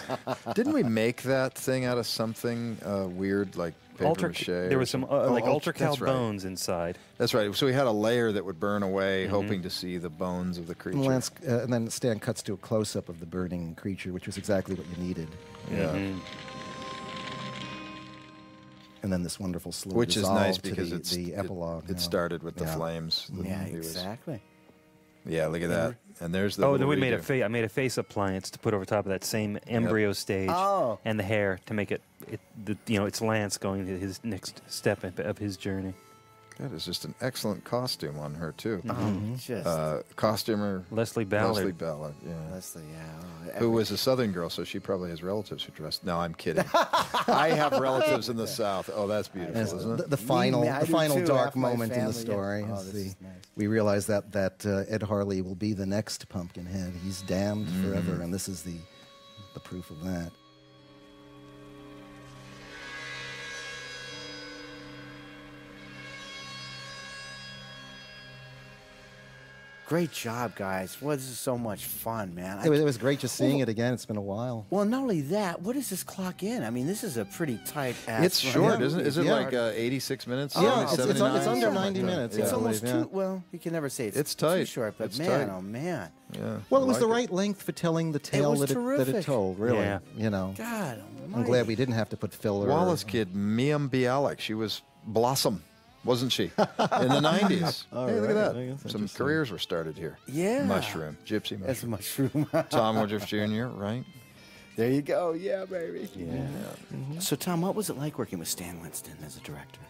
Didn't we make that thing out of something weird like paper mache? There was some like ultracal that's right. bones inside. That's right. So we had a layer that would burn away, hoping to see the bones of the creature. And then Stan cuts to a close-up of the burning creature, which was exactly what you needed. Yeah. And then this wonderful slow Which is dissolve nice to because the epilogue. it started with the flames. Yeah, He was- exactly. Yeah, look at that. And there's the. Oh, little then we made redo. I made a face appliance to put over top of that same embryo stage Oh. and the hair to make it's Lance going to his next step of his journey. That is just an excellent costume on her too. Just Costumer Leslie Ballard. Leslie Ballard, yeah. Leslie, yeah. Who was a Southern girl, so she probably has relatives who dressed. No, I'm kidding. I have relatives in the South. Oh, that's beautiful, And isn't it? the final, I the do final too. dark Half my moment in the family, yeah. story. Oh, is this the, is nice. We realize that Ed Harley will be the next Pumpkinhead. He's damned forever, and this is the proof of that. Great job, guys. Well, this is so much fun, man. It was great just seeing it again. It's been a while. Well, not only that, what does this clock in? I mean, this is a pretty tight ass. It's short, isn't it? Is it Yeah. like 86 minutes? Yeah, it's 79? under Something 90 like that. minutes. It's I almost believe, yeah. too. Well, you can never say it's tight. too short, but It's man, tight. oh man. Yeah. Well, it was I the like right length for telling the tale was that it terrific. told, really. Yeah. You know. God, I'm glad we didn't have to put filler. Wallace kid, Miam Bialik. She was Blossom, wasn't she? In the 90s. All Hey, look right. at I that. guess Some interesting. careers were started here. Yeah. Mushroom. Gypsy That's a Mushroom. mushroom. Tom Woodruff Jr., right? There you go. Yeah, baby. Yeah. So, Tom, what was it like working with Stan Winston as a director?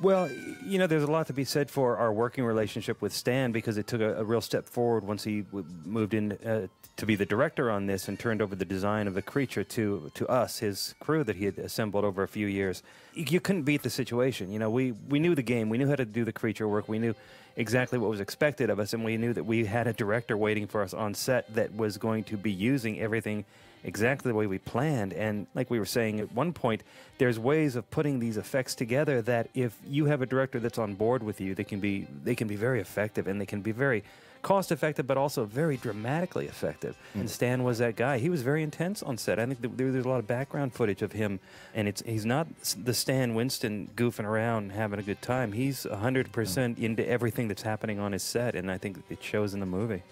Well, there's a lot to be said for our working relationship with Stan because it took a real step forward once he moved in to be the director on this and turned over the design of the creature to us, his crew that he had assembled over a few years. You couldn't beat the situation. We knew the game. We knew how to do the creature work. We knew exactly what was expected of us, and we knew that we had a director waiting for us on set that was going to be using everything exactly the way we planned. And like we were saying at one point, there's ways of putting these effects together that if you have a director that's on board with you, they can be very effective, and they can be very cost effective, but also very dramatically effective. And Stan was that guy. He was very intense on set. I think there's a lot of background footage of him, and he's not the Stan Winston goofing around and having a good time. He's 100% into everything that's happening on his set, and I think it shows in the movie.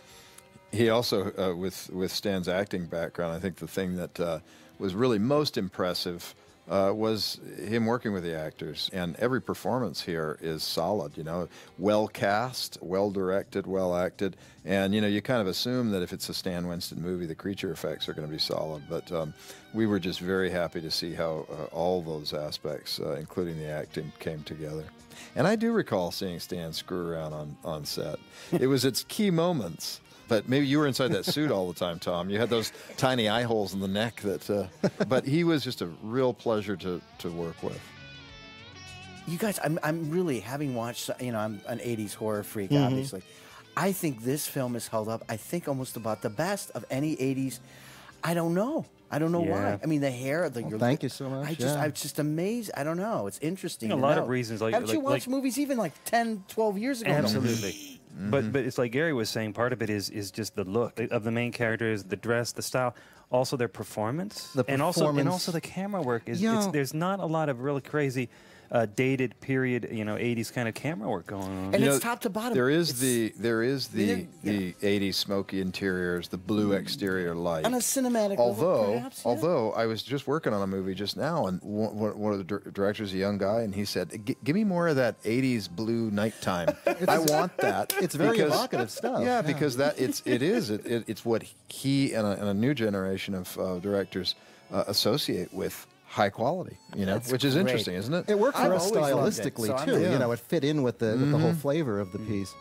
He also, with Stan's acting background, I think the thing that was really most impressive was him working with the actors, and every performance here is solid. You know, well cast, well directed, well acted, and you know, you kind of assume that if it's a Stan Winston movie, the creature effects are going to be solid. But we were just very happy to see how all those aspects, including the acting, came together. And I do recall seeing Stan screw around on set. It was its key moments. But maybe you were inside that suit all the time, Tom. You had those tiny eye holes in the neck. But he was just a real pleasure to work with. You guys, I'm really, having watched, you know, I'm an 80s horror freak, obviously. I think this film is held up, I think, almost about the best of any 80s. I don't know why. I mean, the hair. Thank you so much. I'm just amazed. I don't know. It's interesting. A lot of reasons. Haven't you watched movies even like 10, 12 years ago? Absolutely. But it's like Gary was saying, part of it is just the look of the main characters, the dress, the style, also their performance, and also the camera work. There's not a lot of really crazy dated period, 80s kind of camera work going on. And it's top to bottom. There is the 80s smoky interiors, the blue exterior light. On a cinematic level, perhaps, yeah. Although I was just working on a movie just now, and one of the directors, a young guy, and he said, "Give me more of that 80s blue nighttime. I want that." It's very evocative stuff. Yeah, because it's what he and a new generation of directors associate with high quality, which is interesting, isn't it? It worked for us stylistically too. Yeah. It fit in with the whole flavor of the piece.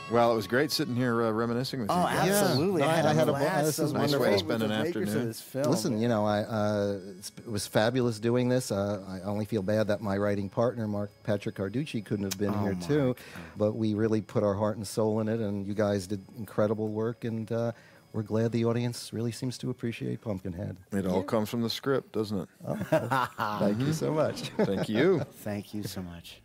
Well, it was great sitting here reminiscing with you. Oh, absolutely! Yeah. I had a blast. This is nice wonderful. way to spend an afternoon. Listen, it was fabulous doing this. I only feel bad that my writing partner, Patrick Carducci, couldn't have been here too. But we really put our heart and soul in it, and you guys did incredible work. And we're glad the audience really seems to appreciate Pumpkinhead. It all comes from the script, doesn't it? Oh, thank you so much. Thank you. Thank you so much.